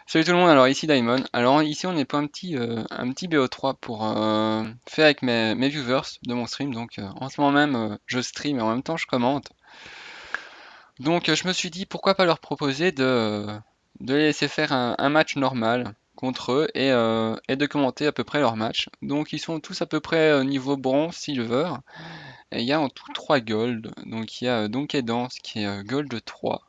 Salut tout le monde, alors ici Diamond. Alors ici on est pour un petit BO3 pour faire avec mes viewers de mon stream. Donc en ce moment même je stream et en même temps je commente. Donc je me suis dit pourquoi pas leur proposer de les laisser faire un match normal contre eux et de commenter à peu près leur match. Donc ils sont tous à peu près niveau bronze, silver. Et il y a en tout 3 gold. Donc il y a Donkey Dance qui est gold 3.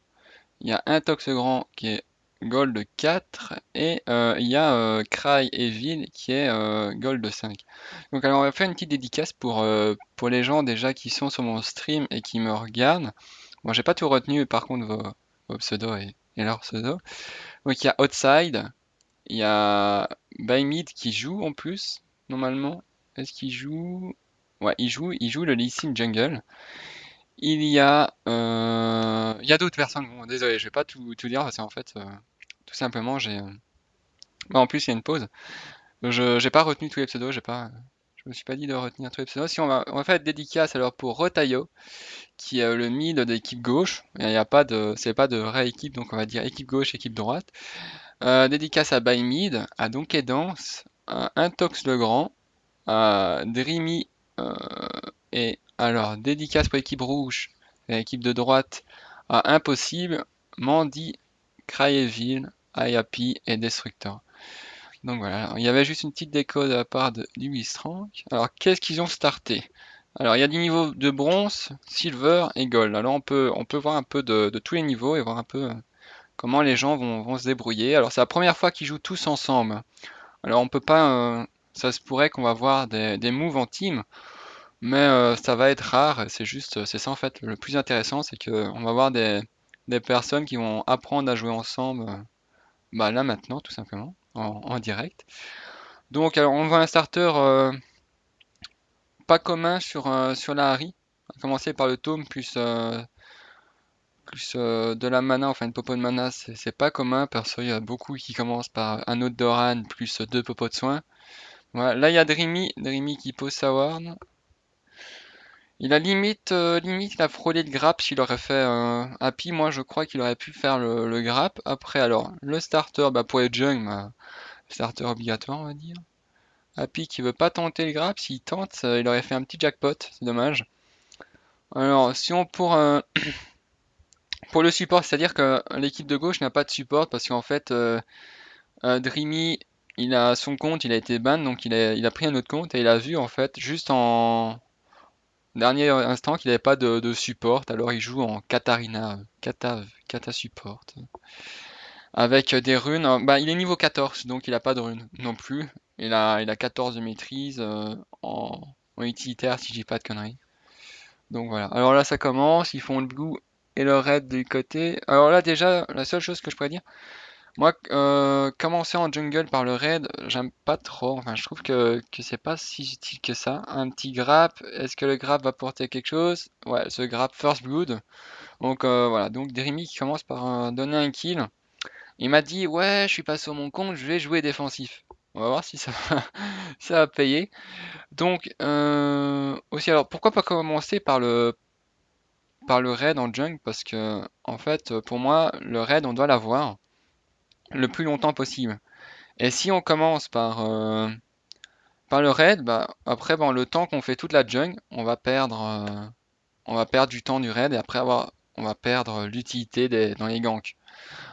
Il y a un Tox Grand qui est Gold 4 et il y a Cry Evil qui est Gold 5. Donc alors on va faire une petite dédicace pour les gens déjà qui sont sur mon stream et qui me regardent. Bon, j'ai pas tout retenu, par contre vos pseudos et leurs pseudos. Donc il y a Outside, il y a Bymid qui joue en plus, normalement. Est-ce qu'il joue? Ouais, il joue le Lee Sin Jungle. Il y a d'autres personnes. Bon, désolé, je vais pas tout dire parce qu'en fait, tout simplement, en plus, il y a une pause. J'ai pas retenu tous les pseudos. Je me suis pas dit de retenir tous les pseudos. Si on va faire une dédicace alors pour Rotayo, qui est le mid de l'équipe gauche. Il y a pas de, c'est pas de vraie équipe, donc on va dire équipe gauche, équipe droite. Dédicace à By Mid, à Donkey Dance, à Intox le Grand, à Dreamy, euh, et alors dédicace pour l'équipe rouge, l'équipe de droite, à Impossible, Mandy, Cryeville, Happy et Destructor. Donc voilà, alors, il y avait juste une petite déco de la part du Mistrank. Alors qu'est-ce qu'ils ont starté? Alors il y a du niveau de bronze, silver et gold. Alors on peut voir un peu de tous les niveaux et voir un peu comment les gens vont se débrouiller. Alors c'est la première fois qu'ils jouent tous ensemble. Alors on peut pas, ça se pourrait qu'on va voir des moves en team, mais ça va être rare. C'est ça en fait le plus intéressant, c'est que on va voir des personnes qui vont apprendre à jouer ensemble, bah là maintenant tout simplement, en direct. Donc alors on voit un starter pas commun sur la Harry. On va commencer par le tome plus de la mana, enfin une popo de mana, c'est pas commun. Perso, il y a beaucoup qui commencent par un autre Doran plus deux popos de soins. Voilà, là il y a Dreamy qui pose sa ward. Il a limite, il a frôlé le grab s'il aurait fait Happy. Moi, je crois qu'il aurait pu faire le grab. Après, alors, le starter, bah, pour les jungles, bah, starter obligatoire, on va dire. Happy qui veut pas tenter le grab, s'il tente, il aurait fait un petit jackpot, c'est dommage. Alors, si on pour le support, c'est-à-dire que l'équipe de gauche n'a pas de support parce qu'en fait, Dreamy, il a son compte, il a été ban, donc il a pris un autre compte et il a vu en fait juste en dernier instant qu'il n'avait pas de support, alors il joue en Katarina, Kata support. Avec des runes, bah il est niveau 14, donc il a pas de runes non plus. Il a 14 de maîtrise en utilitaire si je dis pas de conneries. Donc voilà. Alors là ça commence, ils font le blue et le red du côté. Alors là déjà, la seule chose que je pourrais dire, moi commencer en jungle par le raid, j'aime pas trop. Enfin je trouve que c'est pas si utile que ça. Un petit grab, est-ce que le grab va porter quelque chose? Ouais, ce grab first blood. Donc voilà, donc Dreamy qui commence par donner un kill. Il m'a dit ouais, je suis pas sur mon compte, je vais jouer défensif. On va voir si ça va, ça va payer. Donc aussi alors pourquoi pas commencer par le raid en jungle parce que en fait pour moi le raid on doit l'avoir le plus longtemps possible. Et si on commence par le raid, bah après bon le temps qu'on fait toute la jungle, on va perdre du temps du raid et après on va perdre l'utilité dans les ganks.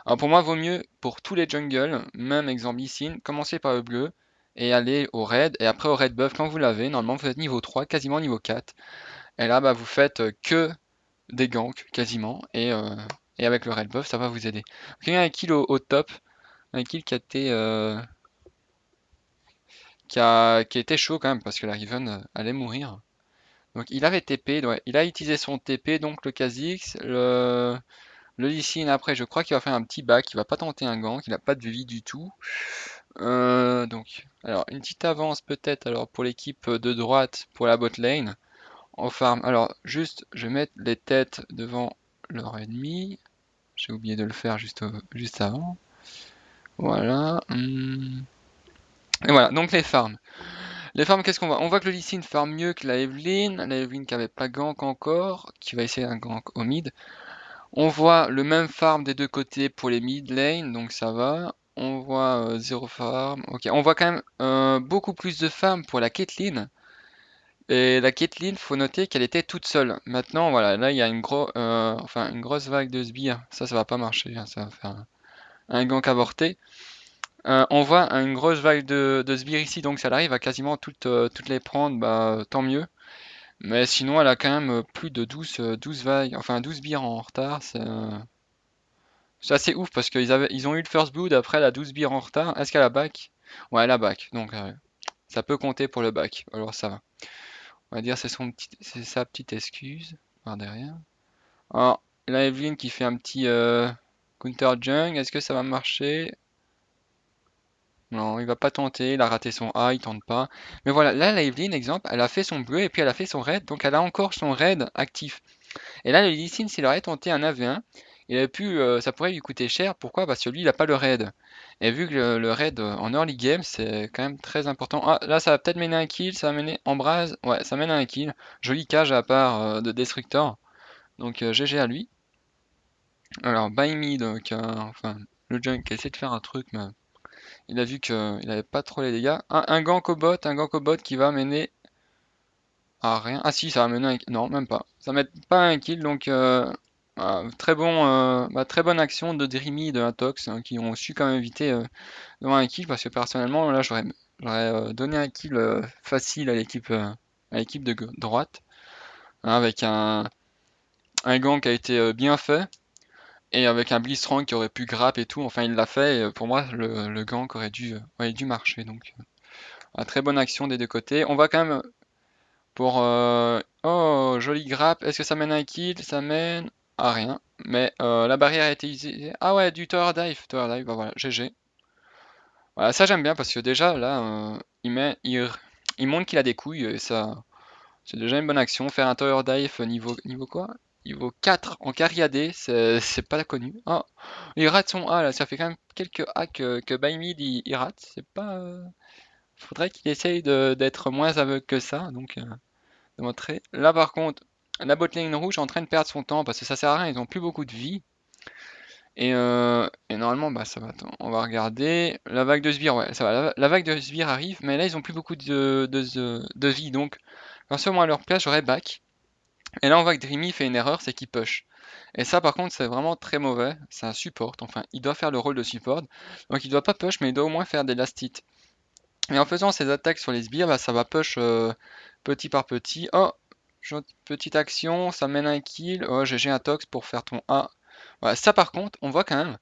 Alors pour moi, vaut mieux pour tous les jungles, même exemple Lee commencer par le bleu et aller au raid. Et après au raid buff, quand vous l'avez, normalement vous êtes niveau 3, quasiment niveau 4. Et là, bah, vous faites que des ganks, quasiment. Et avec le raid buff, ça va vous aider. Donc, il y a un kill au top. Un kill qui a été, qui a été chaud quand même, parce que la Riven allait mourir. Donc il avait TP, ouais. Il a utilisé son TP, donc le Kha'Zix, le Lee Sin après, je crois qu'il va faire un petit back, il va pas tenter un gank, il a pas de vie du tout. Donc, alors une petite avance peut-être alors pour l'équipe de droite pour la bot lane en farm. Alors juste, je vais mettre les têtes devant leur ennemi. J'ai oublié de le faire juste avant. Voilà. Et voilà, donc les farms. Les farms, qu'est-ce qu'on voit? On voit que le Lee Sin farm mieux que la Evelyn qui avait pas gank encore, qui va essayer un gank au mid. On voit le même farm des deux côtés pour les mid lane, donc ça va. On voit 0 farm. Ok, on voit quand même beaucoup plus de farm pour la Caitlyn. Et la Caitlyn, faut noter qu'elle était toute seule. Maintenant, voilà, là il y a une grosse vague de sbires. Ça va pas marcher, hein, ça va faire un gank avorté. On voit une grosse vague de sbires ici, donc ça arrive à quasiment toutes les prendre, bah tant mieux. Mais sinon, elle a quand même plus de 12 vagues, enfin 12 sbires en retard. C'est assez ouf parce ils ont eu le first blood, après elle a 12 sbires en retard. Est-ce qu'elle a back? Ouais, elle a back, donc ça peut compter pour le back. Alors ça va. On va dire c'est sa petite excuse par derrière. Alors, là, Evelyn qui fait un petit counter jung. Est-ce que ça va marcher? Non, il va pas tenter. Il a raté son A, il tente pas. Mais voilà, là, la Evelyn, exemple, elle a fait son bleu et puis elle a fait son raid. Donc elle a encore son raid actif. Et là, le Lee Sin, s'il aurait tenté un AV1, ça pourrait lui coûter cher. Pourquoi? Parce que lui, il n'a pas le raid. Et vu que le raid en early game, c'est quand même très important. Ah, là, ça va peut-être mener un kill. Ça va mener Embrase. Ouais, ça mène à un kill. Joli cage à part de Destructor. Donc GG à lui. Alors, Buy Me, donc, enfin, le Junk a essayé de faire un truc, mais il a vu qu'il avait pas trop les dégâts. Un gank au bot, qui va mener à rien. Ah si, ça va mener non, même pas. Ça met pas un kill, donc très bonne action de Dreamy et de Intox, hein, qui ont su quand même éviter d'avoir un kill, parce que personnellement, là, j'aurais donné un kill facile à l'équipe de droite, hein, avec un gank qui a été bien fait. Et avec un Blitzcrank qui aurait pu grappe et tout, enfin il l'a fait, et pour moi le gank aurait dû marcher. Donc très bonne action des deux côtés. On va quand même pour... Oh, joli grappe. Est-ce que ça mène à un kill? Ça mène à rien. Mais la barrière a été utilisée. Ah ouais, du tower dive. Tower dive, bah voilà, GG. Voilà, ça j'aime bien parce que déjà là, il montre qu'il a des couilles et ça, c'est déjà une bonne action. Faire un tower dive niveau quoi? Niveau 4 en carry AD, c'est pas connu. Oh, il rate son A là, ça fait quand même quelques A que by mid il rate. C'est pas. Faudrait qu'il essaye d'être moins aveugle que ça, donc de montrer. Là par contre, la botlane rouge est en train de perdre son temps parce que ça sert à rien, ils ont plus beaucoup de vie. Et normalement, bah ça va. Attends, on va regarder. La vague de sbires, ouais, ça va. La vague de sbires arrive, mais là ils ont plus beaucoup de vie, donc quand c'est au moins à leur place, j'aurais back. Et là, on voit que Dreamy fait une erreur, c'est qu'il push. Et ça, par contre, c'est vraiment très mauvais. C'est un support. Enfin, il doit faire le rôle de support. Donc, il doit pas push, mais il doit au moins faire des last hits. Et en faisant ses attaques sur les sbires, bah, ça va push petit par petit. Oh, petite action, ça mène à un kill. Oh, GG un tox pour faire ton A. Voilà, ça, par contre, on voit quand même.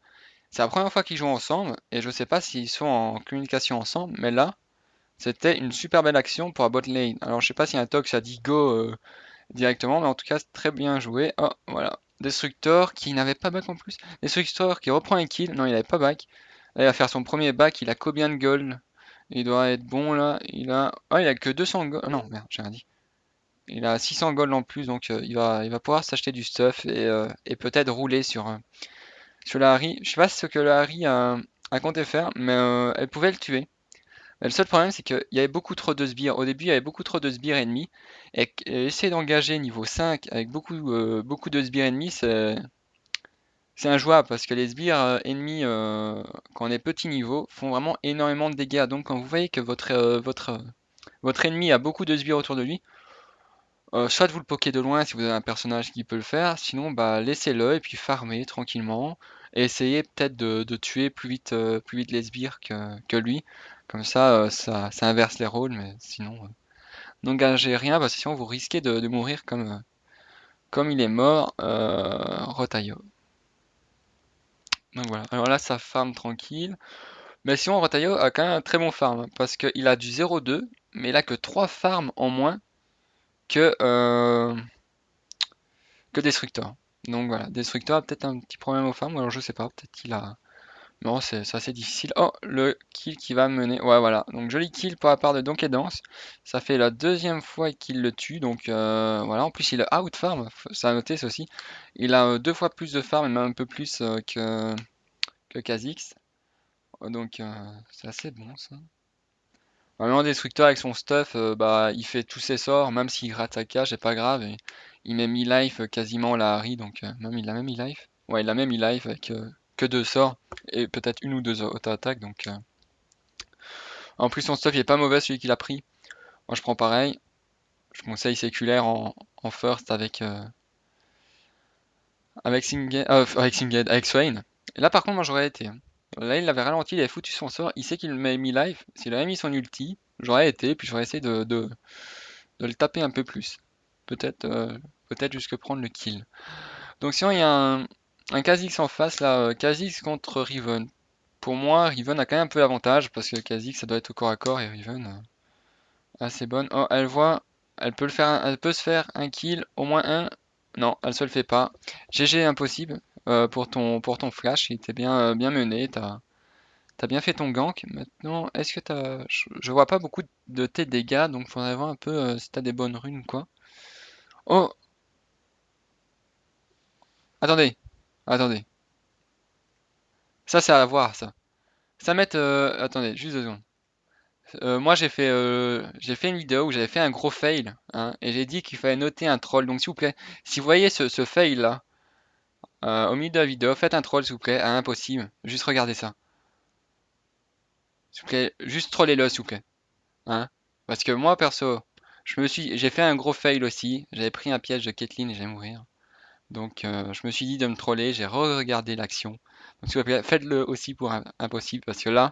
C'est la première fois qu'ils jouent ensemble. Et je sais pas s'ils sont en communication ensemble. Mais là, c'était une super belle action pour la bot lane. Alors, je sais pas si un tox a dit go directement, mais en tout cas, c'est très bien joué. Oh, voilà. Destructor qui n'avait pas back en plus. Destructor qui reprend un kill. Non, il n'avait pas back. Là, il va faire son premier back. Il a combien de gold? Il doit être bon là. Oh, il a que 200 gold. Non, merde, j'ai rien dit. Il a 600 gold en plus, donc il va pouvoir s'acheter du stuff et peut-être rouler sur la Harry. Je sais pas ce que la Harry a compté faire, mais elle pouvait le tuer. Le seul problème, c'est qu'il y avait beaucoup trop de sbires. Au début, il y avait beaucoup trop de sbires ennemis. Et essayer d'engager niveau 5 avec beaucoup de sbires ennemis, c'est injouable parce que les sbires ennemis, quand on est petit niveau, font vraiment énormément de dégâts. Donc, quand vous voyez que votre ennemi a beaucoup de sbires autour de lui, soit vous le pokez de loin si vous avez un personnage qui peut le faire, sinon bah laissez-le et puis farmez tranquillement. Et essayez peut-être de tuer plus vite les sbires que lui. Comme ça, ça inverse les rôles, mais sinon, n'engagez rien parce que sinon vous risquez de mourir comme il est mort, Rotaillot. Donc voilà, alors là ça farm tranquille. Mais sinon Rotaillot a quand même un très bon farm, hein, parce qu'il a du 0,2, mais il a que 3 farms en moins que, euh, que Destructor. Donc voilà, Destructor a peut-être un petit problème au farm, ou alors je sais pas, peut-être qu'il a... Non, c'est assez difficile. Oh, le kill qui va mener. Ouais, voilà. Donc joli kill pour la part de Donkey Dance. Ça fait la deuxième fois qu'il le tue. Donc voilà. En plus, il a out farm. Ça a noté ça aussi. Il a deux fois plus de farm et même un peu plus que Kha'Zix. Donc c'est assez bon ça. Vraiment, Destructeur avec son stuff, bah, il fait tous ses sorts. Même s'il rate sa cage, c'est pas grave. Et il met mi-life quasiment la Harry. Donc même il a même mi-life. Ouais, il a même mi-life avec que 2 sorts et peut-être une ou deux auto-attaques. Donc, en plus, son stuff il est pas mauvais celui qu'il a pris. Moi, je prends pareil. Je conseille séculaire en first avec Swain. Et là, par contre, moi, j'aurais été. Là, il l'avait ralenti, il avait foutu son sort. Il sait qu'il m'a mis live. S'il avait mis son ulti, j'aurais été, puis j'aurais essayé de le taper un peu plus. Peut-être peut-être jusque prendre le kill. Donc, sinon, il y a un Kha'Zix en face, là. Kha'Zix contre Riven. Pour moi, Riven a quand même un peu l'avantage, parce que Kha'Zix, ça doit être au corps à corps, et Riven, assez bonne. Oh, elle voit, elle peut se faire un kill, au moins un. Non, elle se le fait pas. GG impossible pour ton flash, il était bien mené, t'as bien fait ton gank. Maintenant, est-ce que je vois pas beaucoup de tes dégâts, donc faudrait voir un peu si t'as des bonnes runes ou quoi. Oh, attendez, attendez. Ça c'est à voir ça. Ça met, attendez, juste 2 secondes. Moi j'ai fait une vidéo où j'avais fait un gros fail, hein, et j'ai dit qu'il fallait noter un troll. Donc s'il vous plaît, si vous voyez ce fail là, au milieu de la vidéo, faites un troll s'il vous plaît, à impossible. Juste regardez ça. S'il vous plaît, juste trollez-le s'il vous plaît. Hein. Parce que moi perso, j'ai fait un gros fail aussi. J'avais pris un piège de Caitlyn et j'allais mourir. Donc je me suis dit de me troller, j'ai re-regardé l'action. Donc s'il vous plaît, faites-le aussi pour impossible parce que là,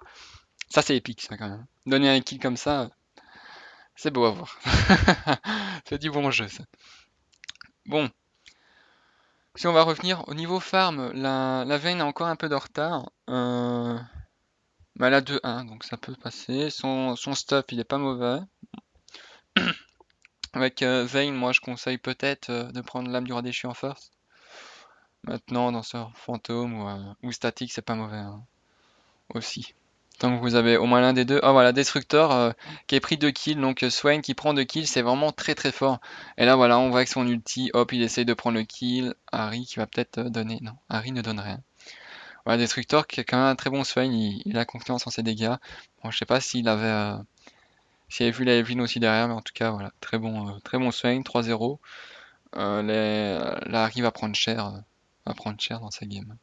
ça c'est épique ça quand même. Donner un kill comme ça, c'est beau à voir. C'est du bon jeu ça. Bon, si on va revenir au niveau farm, la Vayne a encore un peu de retard. Mais elle a 2-1, donc ça peut passer. Son stuff, il est pas mauvais. Avec Vayne, moi je conseille peut-être de prendre l'âme du roi déchu en first. Maintenant, danseur fantôme ou statique, c'est pas mauvais hein, aussi. Tant que vous avez au moins l'un des deux. Ah voilà, Destructeur qui a pris 2 kills, donc Swain qui prend 2 kills, c'est vraiment très très fort. Et là voilà, on voit que son ulti, hop, il essaye de prendre le kill. Harry qui va peut-être donner. Non, Harry ne donne rien. Voilà, Destructeur qui est quand même un très bon Swain, il a confiance en ses dégâts. Bon, je sais pas s'il avait vu la Evelyn aussi derrière, mais en tout cas voilà, très bon Swain, 3-0. Là, Harry va prendre cher dans sa game.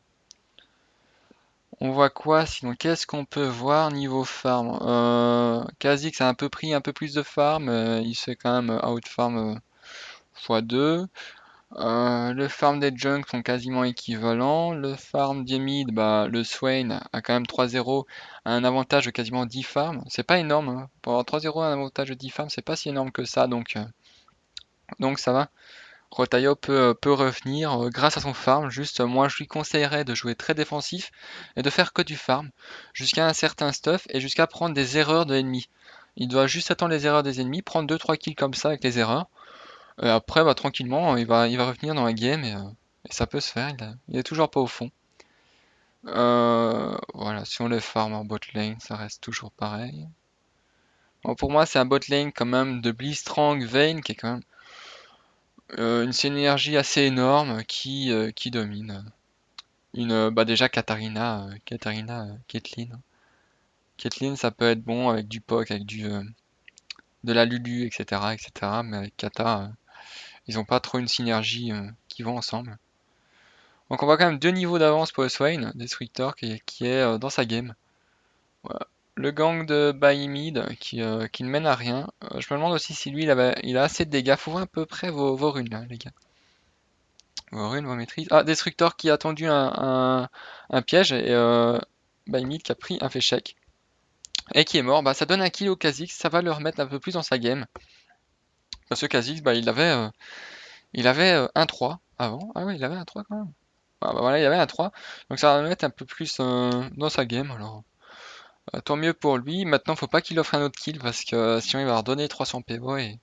On voit quoi sinon? Qu'est-ce qu'on peut voir niveau farm? Kha'Zix a un peu pris un peu plus de farm, il se fait quand même out farm x2. Le farm des junks sont quasiment équivalents. Le farm des mid, bah, le Swain a quand même 3-0, a un avantage de quasiment 10 farms. C'est pas énorme, hein. Pour avoir 3-0 un avantage de 10 farms, c'est pas si énorme que ça, donc ça va. Rotayo peut revenir grâce à son farm. Juste, moi, je lui conseillerais de jouer très défensif et de faire que du farm jusqu'à un certain stuff et jusqu'à prendre des erreurs de l'ennemi. Il doit juste attendre les erreurs des ennemis, prendre 2-3 kills comme ça avec les erreurs. Et après, bah, tranquillement, il va revenir dans la game et ça peut se faire. Il est toujours pas au fond. Voilà, si on le farm en bot lane, ça reste toujours pareil. Bon, pour moi, c'est un bot lane quand même de Blitzcrank Vayne qui est quand même une synergie assez énorme qui domine. Bah déjà Caitlyn. Caitlyn, ça peut être bon avec du POC, avec de la Lulu, etc. Mais avec Kata, ils ont pas trop une synergie qui vont ensemble. Donc on voit quand même 2 niveaux d'avance pour le Swain, Destructor, qui est dans sa game. Voilà. Le gang de Baimid qui ne mène à rien. Je me demande aussi si lui il a assez de dégâts. Faut voir à peu près vos runes là, les gars. Vos runes, vos maîtrises. Ah, Destructor qui a tendu un piège et Baimid qui a pris un féchec et qui est mort. Bah ça donne un kill au Kha'Zix, ça va le remettre un peu plus dans sa game. Parce que Kha'Zix, bah il avait 1-3 avant. Ah oui, il avait un 3 quand même. Ah, bah voilà, il avait un 3. Donc ça va le mettre un peu plus dans sa game. Alors tant mieux pour lui. Maintenant, faut pas qu'il offre un autre kill parce que sinon il va redonner 300 PO et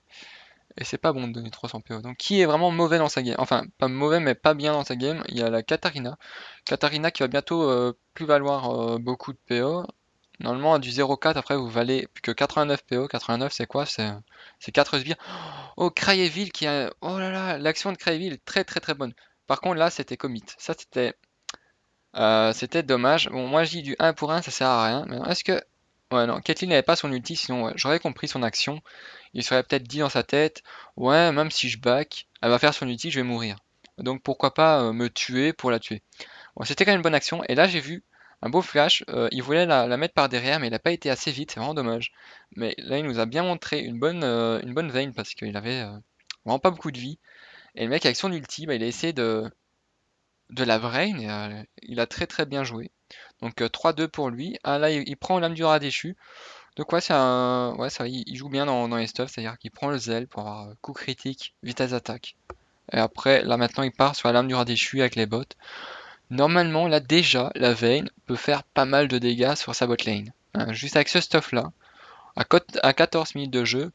c'est pas bon de donner 300 PO. Donc qui est vraiment mauvais dans sa game? Enfin, pas mauvais mais pas bien dans sa game. Il y a la Katarina. Katarina qui va bientôt plus valoir beaucoup de PO. Normalement à du 0,4 après vous valez plus que 89 PO. 89 c'est quoi? C'est 4 sbires. Oh Cryeville qui a. Oh là là, l'action de Cryeville est très très très bonne. Par contre là c'était commit. Ça c'était dommage. Bon moi je dis du 1 pour 1 ça sert à rien. Mais est-ce que. Ouais non, Caitlyn n'avait pas son ulti sinon ouais, j'aurais compris son action. Il serait peut-être dit dans sa tête, ouais, même si je back, elle va faire son ulti, je vais mourir. Donc pourquoi pas me tuer pour la tuer. Bon, c'était quand même une bonne action. Et là, j'ai vu un beau flash. Il voulait la mettre par derrière, mais il n'a pas été assez vite. C'est vraiment dommage. Mais là, il nous a bien montré une bonne Vayne parce qu'il avait vraiment pas beaucoup de vie. Et le mec, avec son ulti, bah, il a essayé de la Vrain et il a très très bien joué. Donc 3-2 pour lui. Ah là, il prend l'âme du rat déchu. Donc ouais, ouais, ça, il joue bien dans les stuffs, c'est-à-dire qu'il prend le zèle pour avoir coup critique, vitesse d'attaque. Et après, là maintenant, il part sur la lame du rat déchu avec les bots. Normalement, là déjà, la Vayne peut faire pas mal de dégâts sur sa bot lane. Hein, juste avec ce stuff-là, à 14 minutes de jeu,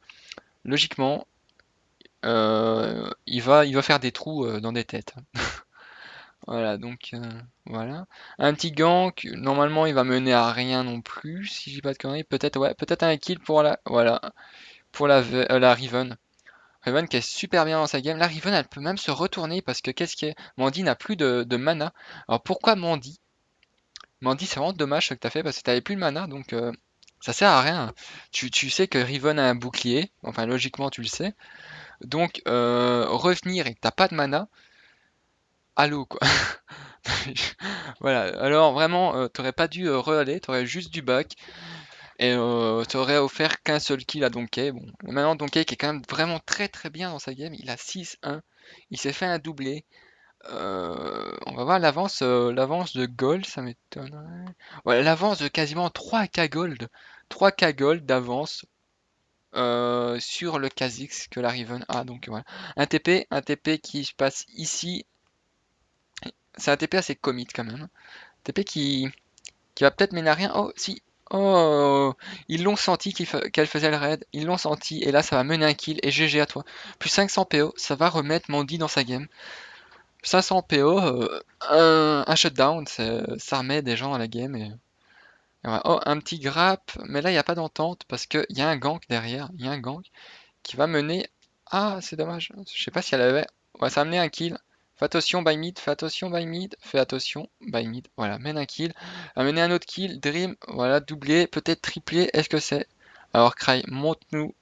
logiquement, il va faire des trous dans des têtes. Voilà, donc voilà. Un petit gank, normalement il va mener à rien non plus, si j'ai pas de conneries. Peut-être ouais, peut-être un kill pour la voilà, pour la Riven. Riven qui est super bien dans sa game. La Riven elle peut même se retourner parce que qu'est-ce qui est? Mandy n'a plus de mana. Alors pourquoi Mandy? Mandy c'est vraiment dommage ce que t'as fait parce que t'avais plus de mana donc ça sert à rien. Tu sais que Riven a un bouclier, enfin logiquement tu le sais. Donc revenir et que t'as pas de mana, allô quoi. Voilà, alors vraiment, t'aurais pas dû re-aller, t'aurais juste dû back et t'aurais offert qu'un seul kill à Donkey. Bon, maintenant Donkey qui est quand même vraiment très très bien dans sa game, il a 6-1, il s'est fait un doublé. On va voir l'avance de gold, ça m'étonnerait. Ouais, l'avance de quasiment 3K gold, 3K gold d'avance sur le Kha'Zix que la Riven a. Donc voilà, un TP qui se passe ici, c'est un TP assez commit quand même. TP qui va peut-être mener à rien. Oh, si. Oh, ils l'ont senti qu'elle faisait le raid. Ils l'ont senti. Et là, ça va mener un kill. Et GG à toi. Plus 500 PO. Ça va remettre Mandy dans sa game. 500 PO. Un shutdown. Ça remet des gens dans la game. Et voilà. Oh, un petit grappe. Mais là, il n'y a pas d'entente. Parce qu'il y a un gank derrière. Il y a un gank qui va mener. Ah, c'est dommage. Je sais pas si elle avait. Ouais, ça a mené un kill. Fais attention by mid, fais attention by mid, fais attention by mid. Voilà, mène un kill. A mené un autre kill. Dream, voilà, doublé, peut-être triplé. Est-ce que c'est? Alors, Cry, montre-nous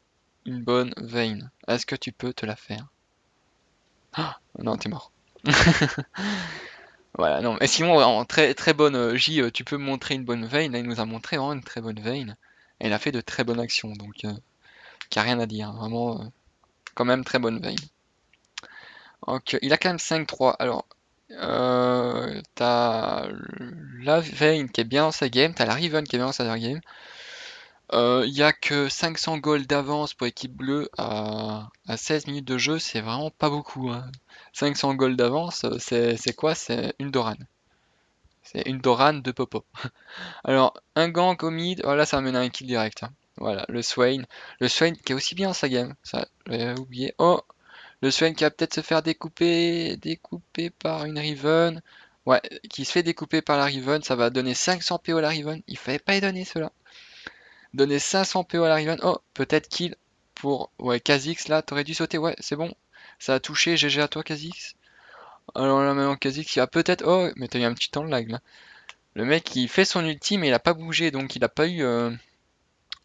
une bonne veine. Est-ce que tu peux te la faire? Ah, non, t'es mort. Voilà, non, mais sinon, en très très bonne J, tu peux me montrer une bonne veine. Là, il nous a montré vraiment une très bonne veine. Et il a fait de très bonnes actions, donc, qu'il n'y a rien à dire. Hein. Vraiment, quand même, très bonne veine. Donc, il a quand même 5-3. Alors, t'as la Vayne qui est bien dans sa game, t'as la Riven qui est bien dans sa game. Il y a que 500 gold d'avance pour équipe bleue à 16 minutes de jeu, c'est vraiment pas beaucoup. Hein. 500 gold d'avance, c'est quoi? C'est une Doran. C'est une Doran de Popo. Alors, un gank au mid, voilà, ça va mener à un kill direct. Hein. Voilà, le Swain. Le Swain qui est aussi bien dans sa game. Ça, j'avais oublié. Oh, le Swain qui va peut-être se faire découper par une Riven. Ouais, qui se fait découper par la Riven, ça va donner 500 PO à la Riven. Il fallait pas y donner cela. Donner 500 PO à la Riven. Oh, peut-être kill pour... Ouais, Kha'Zix là, t'aurais dû sauter. Ouais, c'est bon. Ça a touché, GG à toi Kha'Zix. Alors là maintenant Kha'Zix il va peut-être... Oh, mais t'as eu un petit temps de lag là. Le mec il fait son ulti mais il a pas bougé donc il a pas eu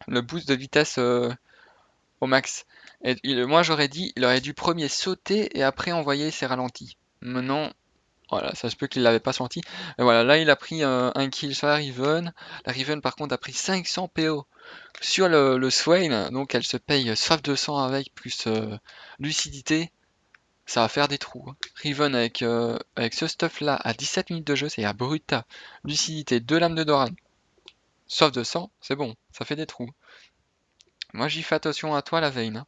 le boost de vitesse au max. Et moi j'aurais dit, il aurait dû premier sauter et après envoyer ses ralentis. Maintenant, voilà, ça se peut qu'il l'avait pas senti. Et voilà, là il a pris un kill sur la Riven. La Riven par contre a pris 500 PO sur le Swain, donc elle se paye soif de sang avec, plus lucidité. Ça va faire des trous. Hein. Riven avec ce stuff là à 17 minutes de jeu, c'est-à-dire Bruta, lucidité, 2 lames de Doran, soif de sang, c'est bon, ça fait des trous. Moi j'y fais attention à toi la Vayne. Hein.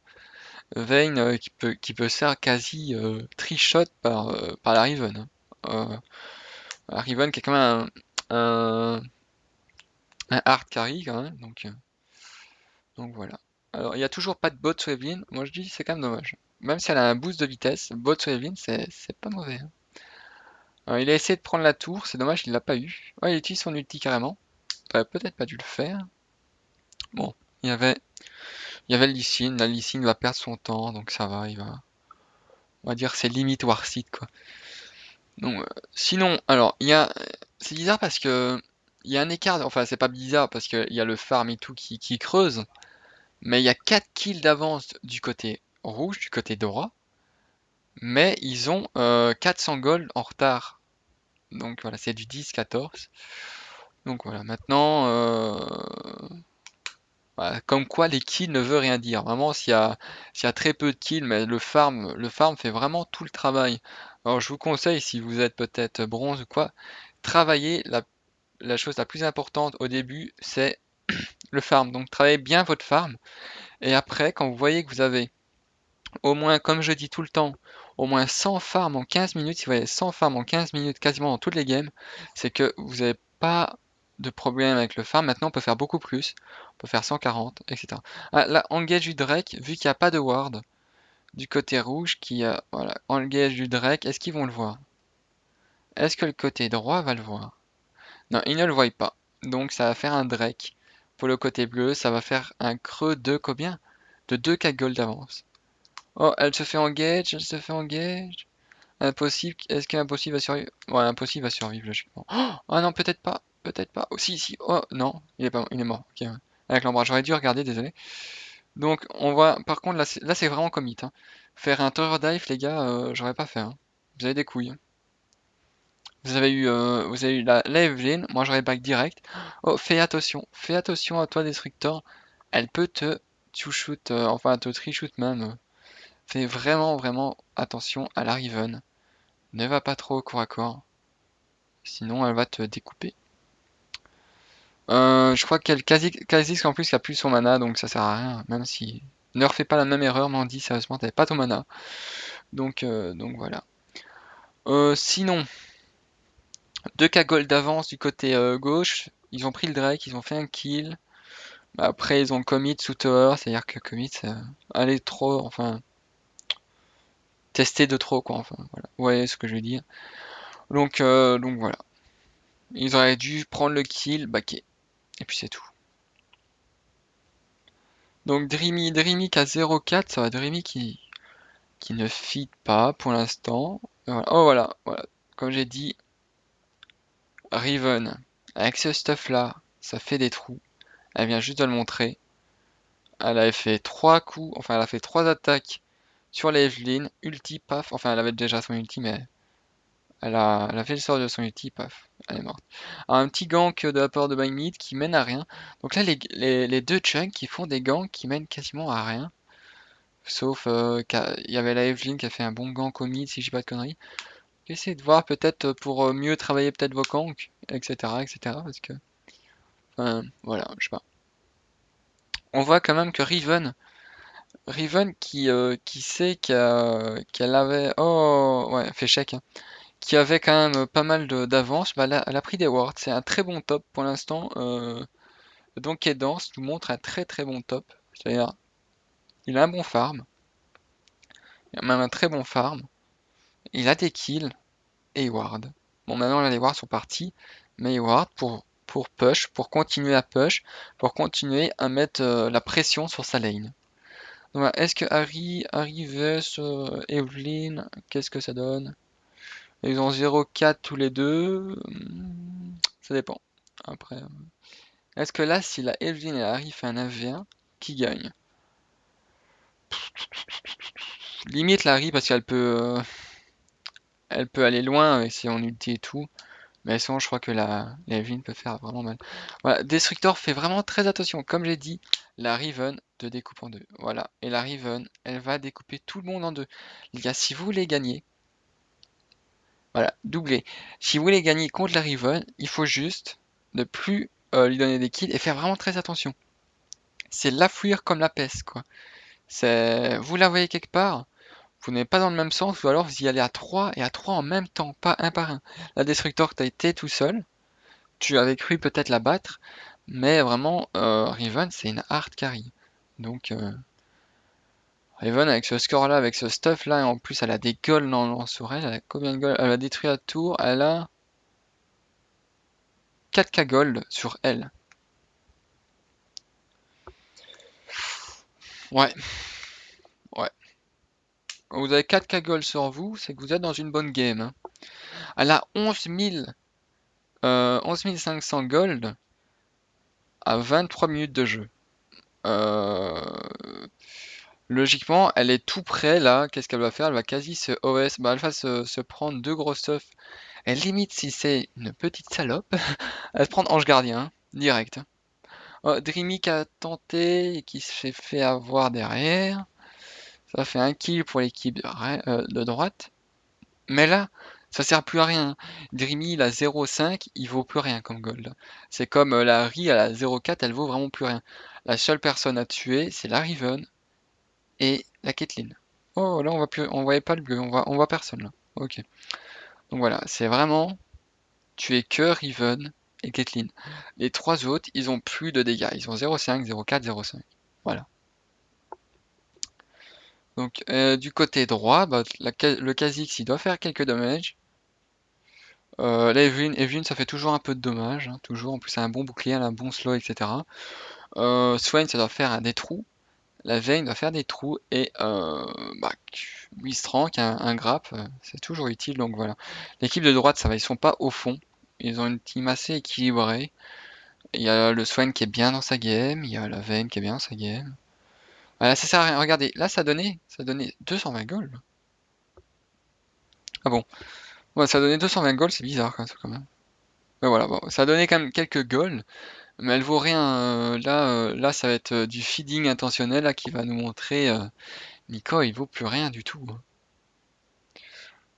Vayne qui peut se faire quasi trichot par la Riven. Hein. La Riven qui est quand même un hard carry quand même, donc voilà. Alors il n'y a toujours pas de bot sur Evelyn, moi je dis c'est quand même dommage. Même si elle a un boost de vitesse, bot sur Evelyn c'est pas mauvais. Hein. Alors, il a essayé de prendre la tour, c'est dommage il l'a pas eu. Ouais, il utilise son ulti carrément. T'aurais peut-être pas dû le faire. Bon, il y avait le Lee Sin, la Lee Sin va perdre son temps, donc ça va, on va dire c'est limite Warseed quoi. Donc, sinon, alors, c'est bizarre parce que il y a un écart, enfin, c'est pas bizarre parce qu'il y a le farm et tout qui creuse, mais il y a 4 kills d'avance du côté rouge, du côté Dora, mais ils ont 400 gold en retard. Donc voilà, c'est du 10-14. Donc voilà, maintenant, voilà, comme quoi les kills ne veut rien dire. Vraiment, s'il y a très peu de kills, mais le farm fait vraiment tout le travail. Alors je vous conseille, si vous êtes peut-être bronze ou quoi, travaillez la chose la plus importante au début, c'est le farm. Donc travaillez bien votre farm. Et après, quand vous voyez que vous avez au moins, comme je dis tout le temps, au moins 100 farms en 15 minutes, si vous voyez 100 farms en 15 minutes quasiment dans toutes les games, c'est que vous n'avez pas de problème avec le farm. Maintenant, on peut faire beaucoup plus. On peut faire 140, etc. Ah, là, engage du Drake, vu qu'il n'y a pas de ward du côté rouge, voilà, engage du Drake, est-ce qu'ils vont le voir? Est-ce que le côté droit va le voir? Non, ils ne le voient pas. Donc ça va faire un Drake. Pour le côté bleu, ça va faire un creux de combien? De 2K gold d'avance. Oh, elle se fait engage, elle se fait engage. Impossible, est-ce qu'impossible va survivre? Ouais, impossible va survivre, logiquement. Oh, ah non, peut-être pas, peut-être pas. Oh, si, si, oh, non, il est pas, il est mort. Ok, ouais. Avec l'embrase, j'aurais dû regarder, désolé. Donc, on voit, par contre, là, c'est vraiment commit, hein. Faire un Tower Dive, les gars, j'aurais pas fait, hein. Vous avez des couilles, hein. Vous avez eu la Evelyn, moi j'aurais back direct. Oh, fais attention à toi, Destructor. Elle peut te two-shoot, enfin te three-shoot même. Fais vraiment, vraiment attention à la Riven. Ne va pas trop au corps à corps, sinon elle va te découper. Je crois qu'elle Kha'Zix en plus il a plus son mana, donc ça sert à rien, même si. Ne refais pas la même erreur, Mandy, sérieusement, t'avais pas ton mana. Donc voilà. Sinon, 2K gold d'avance du côté gauche. Ils ont pris le Drake, ils ont fait un kill. Bah, après, ils ont commit sous tower, c'est-à-dire que commit, aller trop, enfin, tester de trop, quoi, enfin, voilà. Vous voyez ce que je veux dire. Donc voilà. Ils auraient dû prendre le kill, backer. Et puis c'est tout. Donc Dreamy qui a 0,4, ça va Dreamy qui ne feed pas pour l'instant. Voilà. Oh voilà, voilà. Comme j'ai dit, Riven, avec ce stuff là, ça fait des trous. Elle vient juste de le montrer. Elle avait fait 3 coups, enfin elle a fait 3 attaques sur les Evelyn, ulti, paf. Enfin elle avait déjà son ulti, mais elle a fait le sort de son ulti, paf. Elle est morte. Alors, un petit gank de la part de Bindmid qui mène à rien. Donc là les deux chunks qui font des ganks qui mènent quasiment à rien. Sauf qu'il y avait la Evelyn qui a fait un bon gank au mid, si je dis pas de conneries. Essayez de voir peut-être pour mieux travailler peut-être vos ganks, etc., etc. Parce que, enfin, voilà, je sais pas. On voit quand même que Riven qui sait qu'elle avait, oh, ouais, fait chèque, hein, qui avait quand même pas mal d'avance, bah là, elle a pris des wards. C'est un très bon top pour l'instant. Donc Cadence nous montre un très très bon top. C'est-à-dire, il a un bon farm, il a même un très bon farm. Il a des kills. Hayward. Bon, maintenant là, les wards sont partis, mais Hayward pour push, pour continuer à push, pour continuer à mettre la pression sur sa lane. Donc, voilà. Est-ce que Harry vs Evelyn, qu'est-ce que ça donne? Ils ont 0,4 tous les deux. Ça dépend. Après, est-ce que là, si la Evelyn et la Harry fait un 1v1, qui gagne? Limite la Harry parce elle peut aller loin avec son ulti et tout. Mais sinon, je crois que la Evelyn peut faire vraiment mal. Voilà, Destructor fait vraiment très attention. Comme j'ai dit, la Riven te découpe en deux. Voilà, et la Riven, elle va découper tout le monde en deux. Les gars, si vous voulez gagner, voilà, doubler. Si vous voulez gagner contre la Riven, il faut juste ne plus lui donner des kills et faire vraiment très attention. C'est la fuir comme la peste, quoi. Vous la voyez quelque part, vous n'êtes pas dans le même sens, ou alors vous y allez à 3 et à 3 en même temps, pas un par un. La Destructor, t'as été tout seul. Tu avais cru peut-être la battre, mais vraiment, Riven, c'est une hard carry. Donc, Riven, avec ce score-là, avec ce stuff-là, et en plus, elle a des golds sur elle. Elle a combien de golds? Elle a détruit la tour. Elle a 4K gold sur elle. Ouais, ouais. Quand vous avez 4K gold sur vous, c'est que vous êtes dans une bonne game, hein. Elle a 11 500 gold à 23 minutes de jeu. Logiquement, elle est tout près là. Qu'est-ce qu'elle va faire? Elle va quasi se OS. Bah, elle va se prendre deux gros stuff. Et limite, si c'est une petite salope, elle se prend Ange Gardien, hein, direct. Dreamy qui a tenté et qui s'est fait avoir derrière. Ça fait un kill pour l'équipe de droite. Mais là, ça sert plus à rien. Dreamy, il a 0,5, il vaut plus rien comme gold. C'est comme la Ri, elle a 0,4, elle vaut vraiment plus rien. La seule personne à tuer, c'est la Riven et la Caitlyn. Oh, là, on voit plus, on voyait pas le bleu, on voit personne là. Ok. Donc voilà, c'est vraiment tuer que Riven et Caitlyn. Les trois autres, ils ont plus de dégâts. Ils ont 0,5, 0,4, 0,5. Voilà. Donc du côté droit, bah, le Kha'Zix il doit faire quelques dommages. Là Evelyn ça fait toujours un peu de dommages, hein, toujours. En plus c'est un bon bouclier, elle a un bon slow, etc. Swain ça doit faire des trous. La Vayne doit faire des trous. Et bah, Mistrank, un grappe, c'est toujours utile. Donc voilà. L'équipe de droite, ça va, ils sont pas au fond. Ils ont une team assez équilibrée. Il y a le Swain qui est bien dans sa game, il y a la Vayne qui est bien dans sa game. Voilà, ça sert à rien. Regardez, là ça donnait 220 gold. Ah bon. Ouais, ça donnait 220 gold, c'est bizarre quand même. Mais voilà, bon, ça a donné quand même quelques gold, mais elle vaut rien. Là, ça va être du feeding intentionnel là, qui va nous montrer Nico, il vaut plus rien du tout, hein.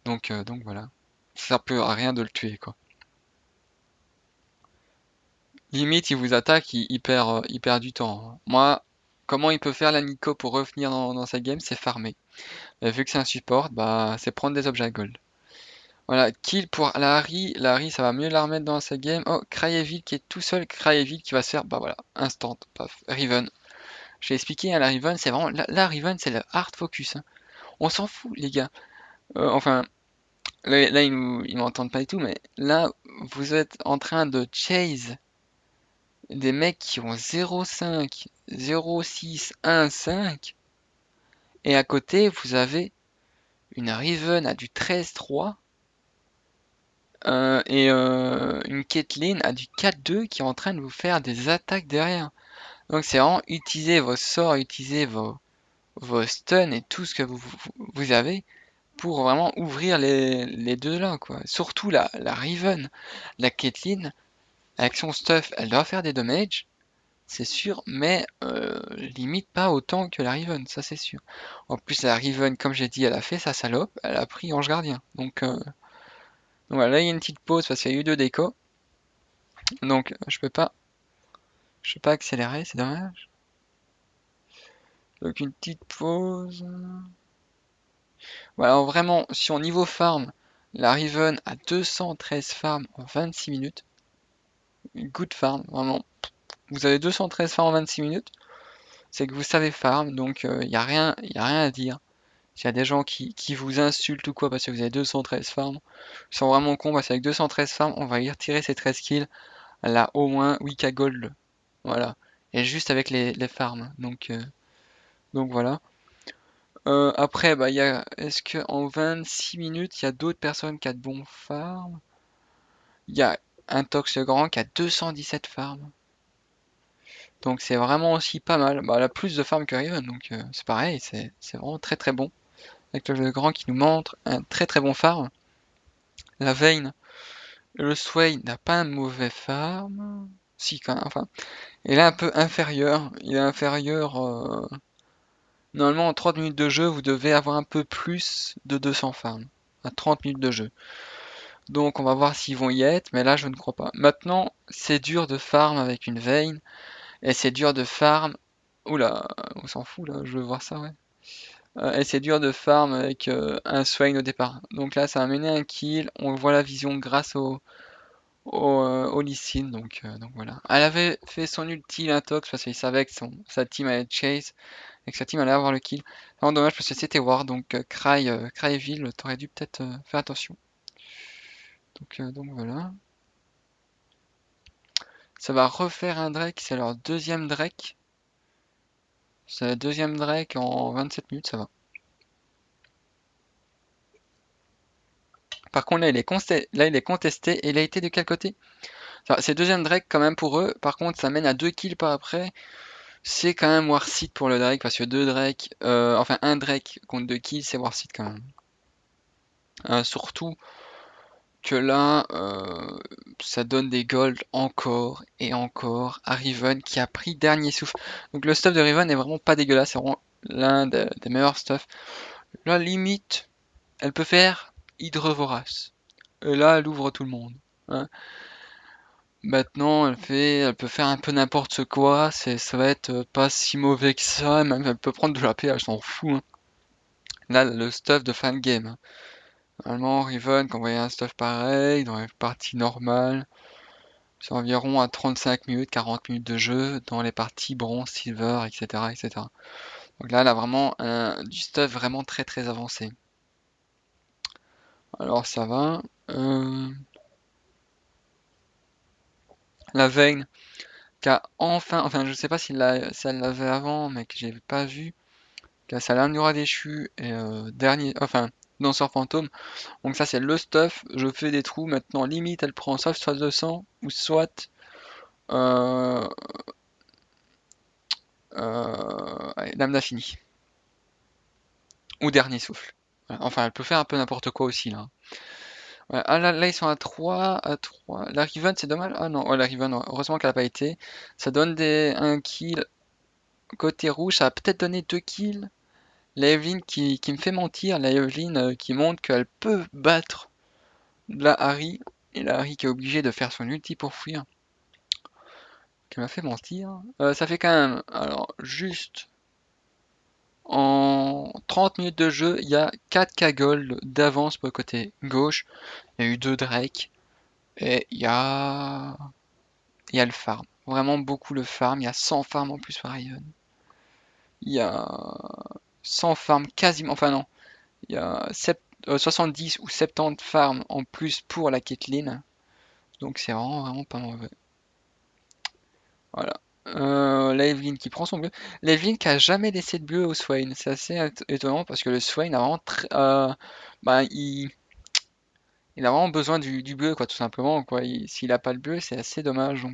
Donc voilà. Ça sert plus à rien de le tuer, quoi. Limite, il vous attaque, il perd du temps, hein. Moi, comment il peut faire la Nico pour revenir dans sa game, c'est farmer. Mais vu que c'est un support, bah c'est prendre des objets à gold. Voilà, kill pour la Harry. La Harry, ça va mieux la remettre dans sa game. Oh, Cryeville qui est tout seul. Cryeville qui va se faire, bah voilà, instant, paf, Riven. J'ai expliqué, hein, la Riven, c'est vraiment, la Riven, c'est le hard focus, hein. On s'en fout, les gars. Enfin, là, ils m'entendent pas du tout, mais là, vous êtes en train de chase des mecs qui ont 0,5, 0,6, 1,5. Et à côté, vous avez une Riven à du 13,3. Une Caitlyn a du 4-2 qui est en train de vous faire des attaques derrière. Donc c'est vraiment utiliser vos sorts, utiliser vos stuns et tout ce que vous avez pour vraiment ouvrir les deux là, quoi. Surtout la Riven. La Caitlyn, avec son stuff, elle doit faire des dommages, c'est sûr, mais limite pas autant que la Riven, ça c'est sûr. En plus la Riven, comme j'ai dit, elle a fait sa salope, elle a pris Ange Gardien. Donc voilà, là il y a une petite pause parce qu'il y a eu deux décos. Donc je peux pas accélérer, c'est dommage. Donc une petite pause. Voilà, vraiment, si on niveau farm, la Riven a 213 farms en 26 minutes. Good farm, vraiment. Vous avez 213 farms en 26 minutes, c'est que vous savez farm, donc il n'y a rien, y a rien à dire. S'il y a des gens qui vous insultent ou quoi parce que vous avez 213 farms, ils sont vraiment cons parce qu'avec 213 farms, on va y retirer ces 13 kills. Elle a au moins 8k gold. Voilà. Et juste avec les farms. Donc voilà. Après, bah, est-ce que en 26 minutes, il y a d'autres personnes qui ont de bons farms? Il y a un Tox le Grand qui a 217 farms. Donc c'est vraiment aussi pas mal. Bah, elle a plus de farms que Riven, donc c'est pareil, c'est vraiment très très bon. Avec le Grand qui nous montre un très très bon farm. La Vayne, le Sway n'a pas un mauvais farm. Si, quand même, enfin. Il est un peu inférieur. Il est inférieur. Normalement, en 30 minutes de jeu, vous devez avoir un peu plus de 200 farms. À 30 minutes de jeu. Donc on va voir s'ils vont y être, mais là je ne crois pas. Maintenant, c'est dur de farm avec une Vayne, et c'est dur de farm. Oula, on s'en fout là, je veux voir ça, ouais. Et c'est dur de farm avec un Swain au départ. Donc là, ça a mené un kill. On voit la vision grâce au Lee Sin, donc voilà. Elle avait fait son ulti, l'intox, parce qu'il savait que sa team allait chase, et que sa team allait avoir le kill. Vraiment dommage parce que c'était War, donc Cryville, t'aurais dû peut-être faire attention. Donc voilà. Ça va refaire un Drake, c'est leur deuxième Drake. C'est la deuxième Drake en 27 minutes, ça va. Par contre, là, il est contesté, et il a été de quel côté? Enfin, c'est deuxième Drake quand même pour eux. Par contre, ça mène à 2 kills par après. C'est quand même Warseed pour le Drake, parce que deux Drake, enfin un Drake contre 2 kills, c'est Warseed quand même. Surtout que là, ça donne des golds encore et encore à Riven qui a pris dernier souffle. Donc le stuff de Riven est vraiment pas dégueulasse, c'est vraiment l'un des meilleurs stuff. La limite, elle peut faire Hydre Vorace. Et là, elle ouvre tout le monde, hein. Maintenant, elle peut faire un peu n'importe quoi, ça va être pas si mauvais que ça, même elle peut prendre de la paix, elle s'en fout, hein. Là, le stuff de fin de game, hein. Normalement, Riven, quand on voyait un stuff pareil, dans les parties normales, c'est environ à 35 minutes, 40 minutes de jeu dans les parties bronze, silver, etc., etc. Donc là, elle a vraiment du stuff vraiment très très avancé. Alors ça va. La Vayne, qui a enfin je sais pas si elle l'avait avant, mais que j'ai pas vu, qui a sa Laniora déchue et danseur fantôme. Donc ça c'est le stuff, je fais des trous maintenant, limite elle prend soit 200 ou soit euh, Lame d'Infini. Ou Dernier Souffle. Voilà. Enfin elle peut faire un peu n'importe quoi aussi là. Ouais, ah là, ils sont à 3 à 3. La Riven c'est dommage. Ah non, ouais, la Riven, ouais, heureusement qu'elle a pas été. Ça donne un kill côté rouge, ça a peut-être donné 2 kills. La Evelyn qui me fait mentir, la Evelyn qui montre qu'elle peut battre la Harry, et la Harry qui est obligée de faire son ulti pour fuir, qui m'a fait mentir. Ça fait quand même, alors juste en 30 minutes de jeu, il y a 4K gold d'avance pour le côté gauche, il y a eu 2 Drake, et il y a le farm. Vraiment beaucoup le farm, il y a 100 farm en plus par Riven. Il y a 100 farm quasiment, enfin non, il y a 70 ou 70 farms en plus pour la Caitlyn. Donc c'est vraiment pas mauvais. Voilà. La Evelyn qui prend son bleu. La Evelyn qui a jamais laissé de bleu au Swain. C'est assez étonnant parce que le Swain a vraiment bah, il a vraiment besoin du bleu, quoi, tout simplement, quoi. S'il a pas le bleu, c'est assez dommage.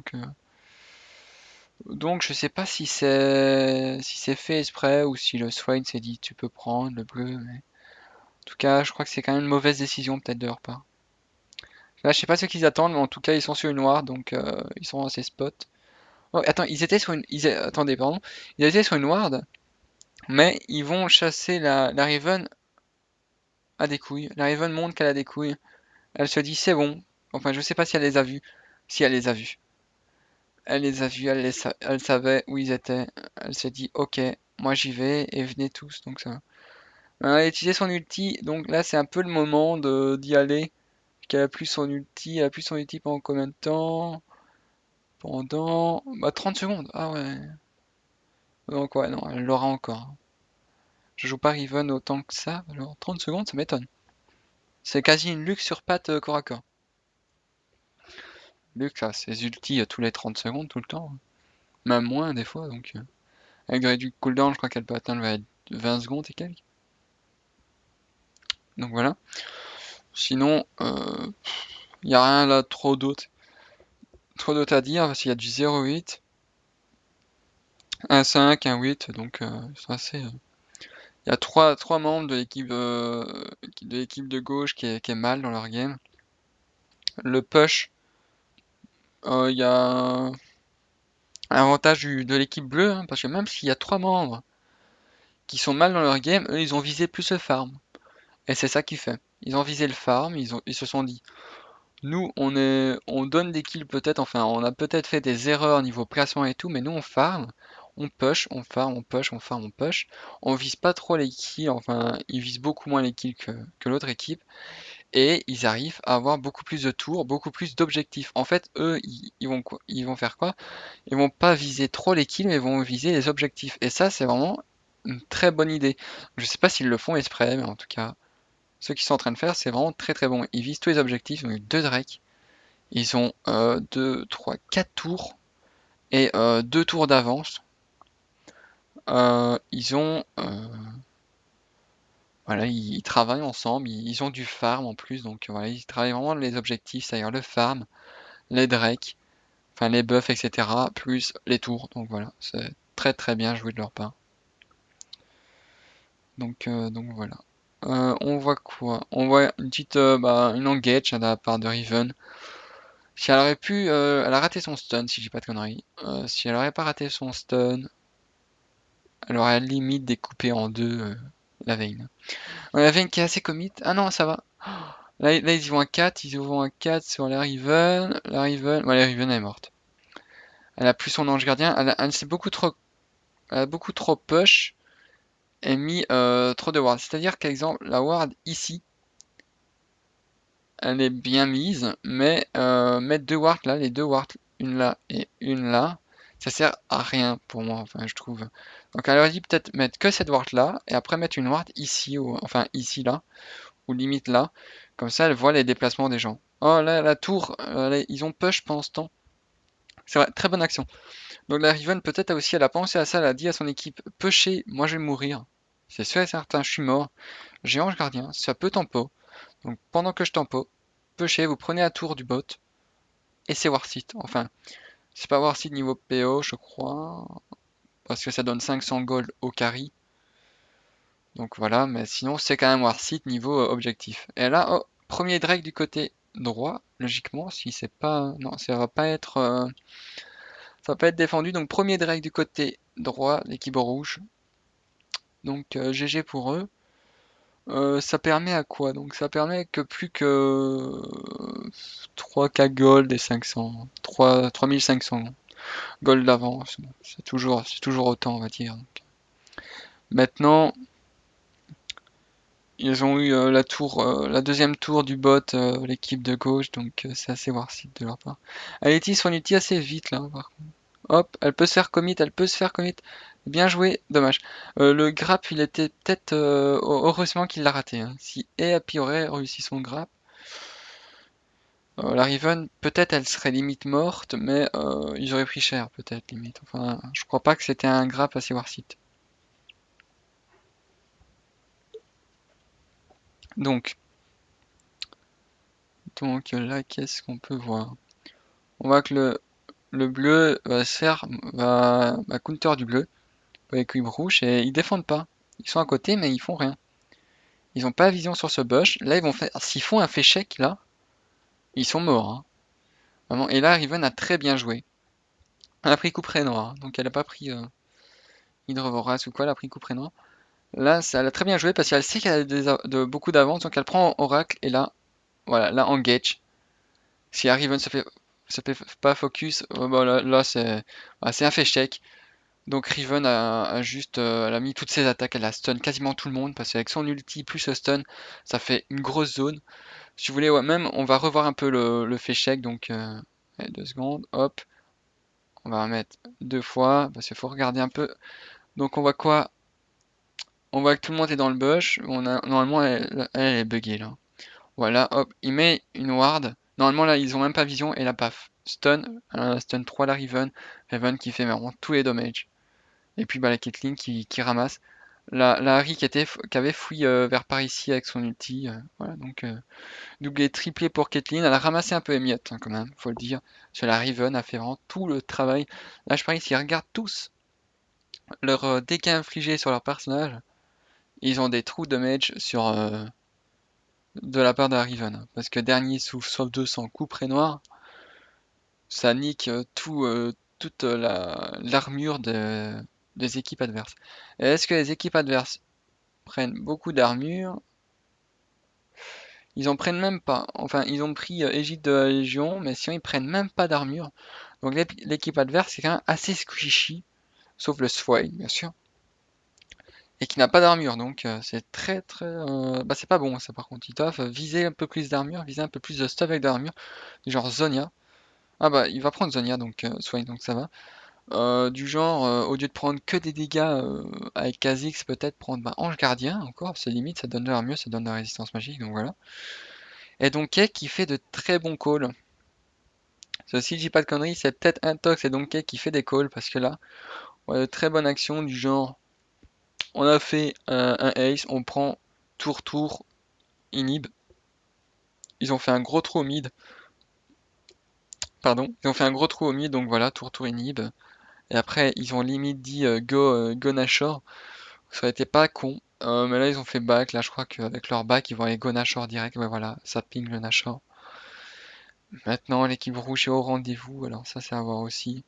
Donc je sais pas si c'est fait exprès ou si le Swain s'est dit tu peux prendre le bleu, mais en tout cas, je crois que c'est quand même une mauvaise décision peut-être de leur part. Là, je sais pas ce qu'ils attendent, mais en tout cas, ils sont sur une ward, donc ils sont dans ces spots. Oh, attends, ils étaient sur une. Attendez, pardon. Ils étaient sur une ward, mais ils vont chasser la Riven à des couilles. La Riven montre qu'elle a des couilles. Elle se dit c'est bon. Enfin, je sais pas si elle les a vus. Si elle les a vus. Elle les a vus, elle savait où ils étaient. Elle s'est dit ok, moi j'y vais et venez tous. Donc ça. Elle a utilisé son ulti, donc là c'est un peu le moment d'y aller. Qu'elle a plus son ulti, elle a plus son ulti pendant combien de temps? Pendant 30 secondes. Ah ouais. Donc ouais, non, elle l'aura encore. Je joue pas Riven autant que ça, alors 30 secondes, ça m'étonne. C'est quasi une Lux sur patte corps à corps. Lux a ses ultis tous les 30 secondes, tout le temps. Même moins des fois, donc. Avec du cooldown, je crois qu'elle peut atteindre 20 secondes et quelques. Donc voilà. Sinon, il n'y a rien là trop d'autre à dire, parce qu'il y a du 0,8, un 5, un 8, donc c'est assez. Il y a trois membres de l'équipe de gauche qui est mal dans leur game. Le push, il y a l'avantage de l'équipe bleue, hein, parce que même s'il y a 3 membres qui sont mal dans leur game, eux ils ont visé plus le farm. Et c'est ça qui fait. Ils ont visé le farm, ils se sont dit, nous on donne des kills peut-être, enfin on a peut-être fait des erreurs niveau placement et tout, mais nous on farm, on push, on farm, on push, on farm, on push. On vise pas trop les kills, enfin ils visent beaucoup moins les kills que l'autre équipe. Et ils arrivent à avoir beaucoup plus de tours, beaucoup plus d'objectifs. En fait, eux, ils vont faire quoi? Ils vont pas viser trop les kills, mais ils vont viser les objectifs. Et ça, c'est vraiment une très bonne idée. Je sais pas s'ils le font exprès, mais en tout cas, ce qu'ils sont en train de faire, c'est vraiment très très bon. Ils visent tous les objectifs, ils ont eu 2 Drake. Ils ont 2, 3, 4 tours et 2 tours d'avance. Ils ont voilà, ils travaillent ensemble, ils ont du farm en plus, donc voilà, ils travaillent vraiment les objectifs, c'est-à-dire le farm, les Drake, enfin les buffs, etc., plus les tours. Donc voilà, c'est très très bien joué de leur part. Donc voilà. On voit quoi? On voit une petite une engage de la part de Riven. Si elle aurait pu, elle a raté son stun si j'ai pas de conneries. Si elle aurait pas raté son stun, elle aurait à la limite découpé en deux la Vayne. La Vayne qui est assez commit. Ah non, ça va. Là, ils y vont à 4, ils y vont à 4 sur la Riven. La Riven, ouais, la Riven elle est morte. Elle a plus son ange gardien, elle s'est beaucoup trop, elle a beaucoup trop push et mis trop de ward. C'est-à-dire qu'exemple, la ward ici, elle est bien mise, mais mettre deux wards là, les deux wards, une là et une là, ça sert à rien pour moi, enfin je trouve. Donc elle aurait dit peut-être mettre que cette ward là, et après mettre une ward ici, ou enfin ici là, ou limite là, comme ça elle voit les déplacements des gens. Oh là, la tour, ils ont push pendant ce temps. C'est vrai, très bonne action. Donc la Riven peut-être aussi, elle a pensé à ça, elle a dit à son équipe, pusher, moi je vais mourir. C'est sûr et certain, je suis mort. J'ai ange gardien, ça peut tempo. Donc pendant que je tempo, pusher, vous prenez la tour du bot, et c'est Warseed. Enfin, c'est pas Warseed niveau PO, je crois, parce que ça donne 500 gold au carry. Donc voilà, mais sinon c'est quand même Warseed niveau objectif. Et là, oh, premier Drake du côté droit, logiquement, si c'est pas... Non, ça va pas être défendu. Donc premier Drake du côté droit, l'équipe rouge. Donc GG pour eux. Ça permet à quoi? Donc ça permet que plus que 3K gold et 500. 3500 gold d'avance. C'est toujours autant, on va dire. Donc, maintenant, ils ont eu la deuxième tour du bot, l'équipe de gauche, donc c'est assez warseed de leur part. Elle utilise son ulti assez vite là, par contre. Hop, elle peut se faire commit, elle peut se faire commit. Bien joué, dommage. Le grab, il était peut-être... heureusement qu'il l'a raté, hein. Si Happy aurait réussi son grab, la Riven, peut-être elle serait limite morte, mais ils auraient pris cher, peut-être, limite. Enfin, je crois pas que c'était un grab assez warseed. Donc, donc là, qu'est-ce qu'on peut voir? On voit que le bleu va se faire, va counter du bleu avec cube rouge et ils défendent pas. Ils sont à côté mais ils font rien. Ils ont pas vision sur ce bush. Là ils vont faire, s'ils font un féchec là, ils sont morts, hein. Vraiment. Et là Riven a très bien joué. Elle a pris coup près noir, donc elle a pas pris Hydre Vorace ou quoi, elle a pris coup près noir. Là elle a très bien joué parce qu'elle sait qu'elle a beaucoup d'avance, donc elle prend Oracle et là, voilà, là engage. Si Riven se fait pas focus, bah, là c'est un féchec. Donc Riven a juste elle a mis toutes ses attaques, elle a stun quasiment tout le monde parce qu'avec son ulti plus le stun, ça fait une grosse zone. Si vous voulez, ouais, même on va revoir un peu le féchec, donc 2 secondes, hop, on va remettre 2 fois parce qu'il faut regarder un peu. Donc on voit quoi? On voit que tout le monde est dans le bush. Normalement elle est buggée là. Voilà, hop, il met une ward. Normalement là ils ont même pas vision et la paf. Stun, stun 3 la Riven. Riven qui fait vraiment tous les dommages. Et puis bah, la Caitlyn qui ramasse. La Harry qui avait fouillé vers par ici avec son ulti. Voilà, donc doublé, triplé pour Caitlyn. Elle a ramassé un peu Emiot hein, quand même, faut le dire. Sur la Riven a fait vraiment tout le travail. Là je parie s'ils regardent tous leurs dégâts infligés sur leur personnage, ils ont des trous de damage sur de la part de la Riven. Parce que dernier sauf 200 coups près noir, ça nique toute l'armure des équipes adverses. Et est-ce que les équipes adverses prennent beaucoup d'armure? Ils en prennent même pas. Enfin, ils ont pris Égide de la Légion, mais sinon ils prennent même pas d'armure. Donc l'équipe adverse est quand même assez squishy, sauf le Swine, bien sûr, et qui n'a pas d'armure. Donc c'est très très... Bah c'est pas bon ça par contre. Ils doivent viser un peu plus d'armure, viser un peu plus de stuff avec d'armure, du genre Zonia. Ah bah il va prendre Zonia, donc Swine, donc ça va. Du genre, au lieu de prendre que des dégâts avec Kha'Zix, peut-être prendre Ange Gardien, encore, c'est limite, ça donne de l'armure, ça donne de la résistance magique, donc voilà. Et donc Kek qui fait de très bons calls. Si je dis pas de conneries, c'est peut-être Intox et donc Kek qui fait des calls, parce que là, on a de très bonnes actions du genre, on a fait un ace, on prend tour inhib. Ils ont fait un gros trou au mid, pardon, ils ont fait un gros trou au mid, donc voilà, tour inhib. Et après, ils ont limite dit go Nashor. Ça aurait été pas con, Mais là, ils ont fait back. Là, je crois qu'avec leur back, ils vont aller go Nashor direct. Ouais, voilà, ça ping le Nashor. Maintenant, l'équipe rouge est au rendez-vous. Alors, ça, c'est à voir aussi.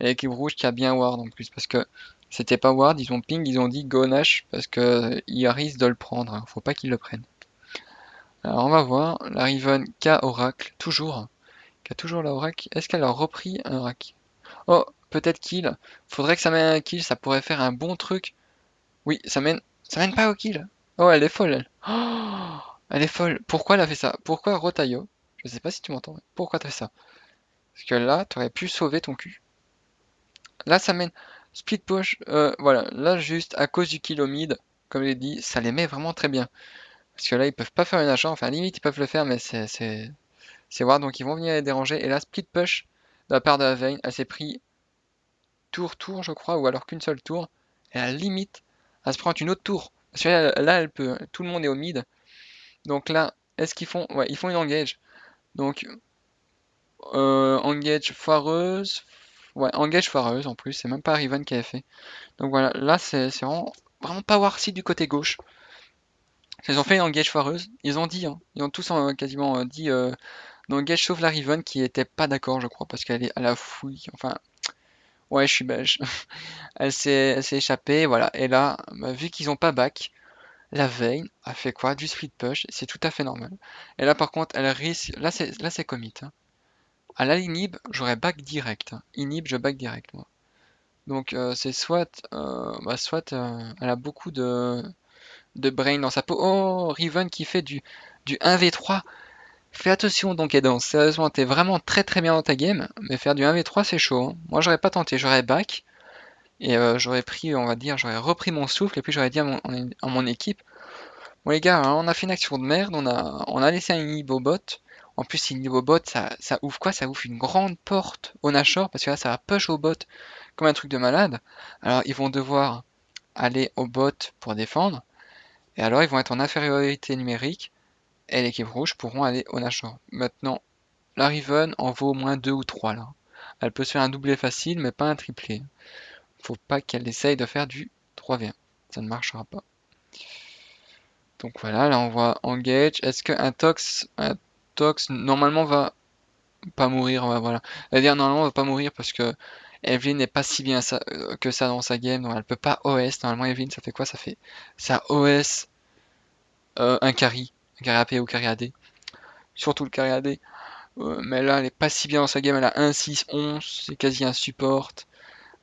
Et l'équipe rouge qui a bien Ward en plus. Parce que c'était pas Ward, ils ont ping, ils ont dit go Nash. Parce que ils risquent de le prendre, hein. Faut pas qu'ils le prennent. Alors, on va voir. La Riven K Oracle, toujours. Qui a toujours la Oracle. Est-ce qu'elle a repris un Oracle? Oh, peut-être kill. Faudrait que ça mène à un kill, ça pourrait faire un bon truc. Oui, ça mène pas au kill. Oh, elle est folle, elle. Oh, elle est folle. Pourquoi elle a fait ça? Pourquoi Rotayo? Je sais pas si tu m'entends. Pourquoi t'as fait ça? Parce que là, t'aurais pu sauver ton cul. Là, ça mène. Split push, voilà. Là, juste à cause du kill au mid, comme j'ai dit, ça les met vraiment très bien. Parce que là, ils peuvent pas faire une achat. Enfin, limite, ils peuvent le faire, mais c'est Ward, donc ils vont venir les déranger. Et là, split push de la part de la Vayne, elle s'est pris tour, je crois, ou alors qu'une seule tour. Et à la limite, elle se prend une autre tour. Parce que là, elle peut. Tout le monde est au mid. Donc là, est-ce qu'ils font. Ouais, ils font une engage. Donc, engage foireuse. Ouais, engage foireuse en plus. C'est même pas Riven qui avait fait. Donc voilà, là, c'est vraiment pas Warseed du côté gauche. Ils ont fait une engage foireuse. Ils ont dit, hein, ils ont tous quasiment dit d'engage sauf la Riven qui était pas d'accord, je crois, parce qu'elle est à la fouille. Enfin, ouais, je suis belge. Elle s'est échappée, voilà. Et là, bah, vu qu'ils ont pas back, la Vayne a fait quoi? Du split push, c'est tout à fait normal. Et là, par contre, elle risque. Là, c'est commit, hein. À la inhib, j'aurais back direct, hein. Inhib, je back direct, moi. Donc, c'est soit elle a beaucoup de brain dans sa peau. Oh, Riven qui fait du 1v3. Fais attention, donc Eden. Sérieusement, t'es vraiment très très bien dans ta game, mais faire du 1v3, c'est chaud, hein. Moi, j'aurais pas tenté, j'aurais back. Et j'aurais pris, on va dire, j'aurais repris mon souffle et puis j'aurais dit à mon équipe, bon les gars, hein, on a fait une action de merde, on a laissé un inhib au bot. En plus, inhib au bot, ça ouvre quoi? Ça ouvre une grande porte au Nashor parce que là, ça va push au bot comme un truc de malade. Alors, ils vont devoir aller au bot pour défendre. Et alors, ils vont être en infériorité numérique et l'équipe rouge pourront aller au Nashor. Maintenant, la Riven en vaut au moins 2 ou 3 là. Elle peut se faire un doublé facile, mais pas un triplé. Faut pas qu'elle essaye de faire du 3v1. Ça ne marchera pas. Donc voilà, là on voit Engage. Est-ce qu'un Tox normalement va pas mourir, voilà. C'est-à-dire normalement va pas mourir parce que Evelyn n'est pas si bien que ça dans sa game, donc elle peut pas OS. Normalement Evelyn ça fait quoi? Ça OS un carry AP ou carry AD. Surtout le carry AD. Mais là elle est pas si bien dans sa game, elle a 1, 6, 11, c'est quasi un support.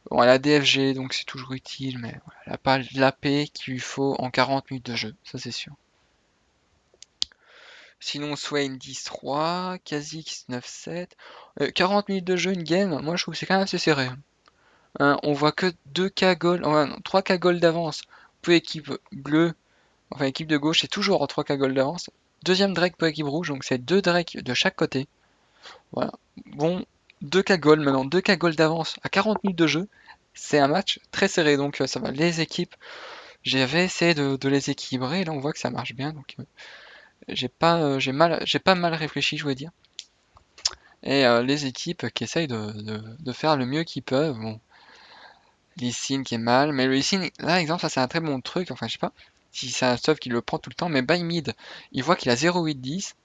Bon, elle a DFG, donc c'est toujours utile, mais voilà, elle n'a pas l'AP qu'il lui faut en 40 minutes de jeu, ça c'est sûr. Sinon, Swain 10-3, Kha'Zix 9-7. 40 minutes de jeu, une game, moi je trouve que c'est quand même assez serré. Hein, on voit que 2K gold, enfin, non, 3K gold d'avance. Pour équipe bleue, enfin équipe de gauche, c'est toujours 3K gold d'avance. Deuxième Drake pour équipe rouge, donc c'est 2 Drake de chaque côté. Voilà. Bon, 2K gold maintenant, 2K gold d'avance à 40 minutes de jeu. C'est un match très serré, donc ça va. Les équipes, j'avais essayé de les équilibrer, et là on voit que ça marche bien, donc j'ai pas mal réfléchi, je veux dire. Et les équipes qui essayent de faire le mieux qu'ils peuvent. Bon, Lee Sin qui est mal, mais le Lee Sin, là, exemple, ça c'est un très bon truc. Enfin, je sais pas si c'est un stuff qui le prend tout le temps, mais by mid, il voit qu'il a 0,8-10.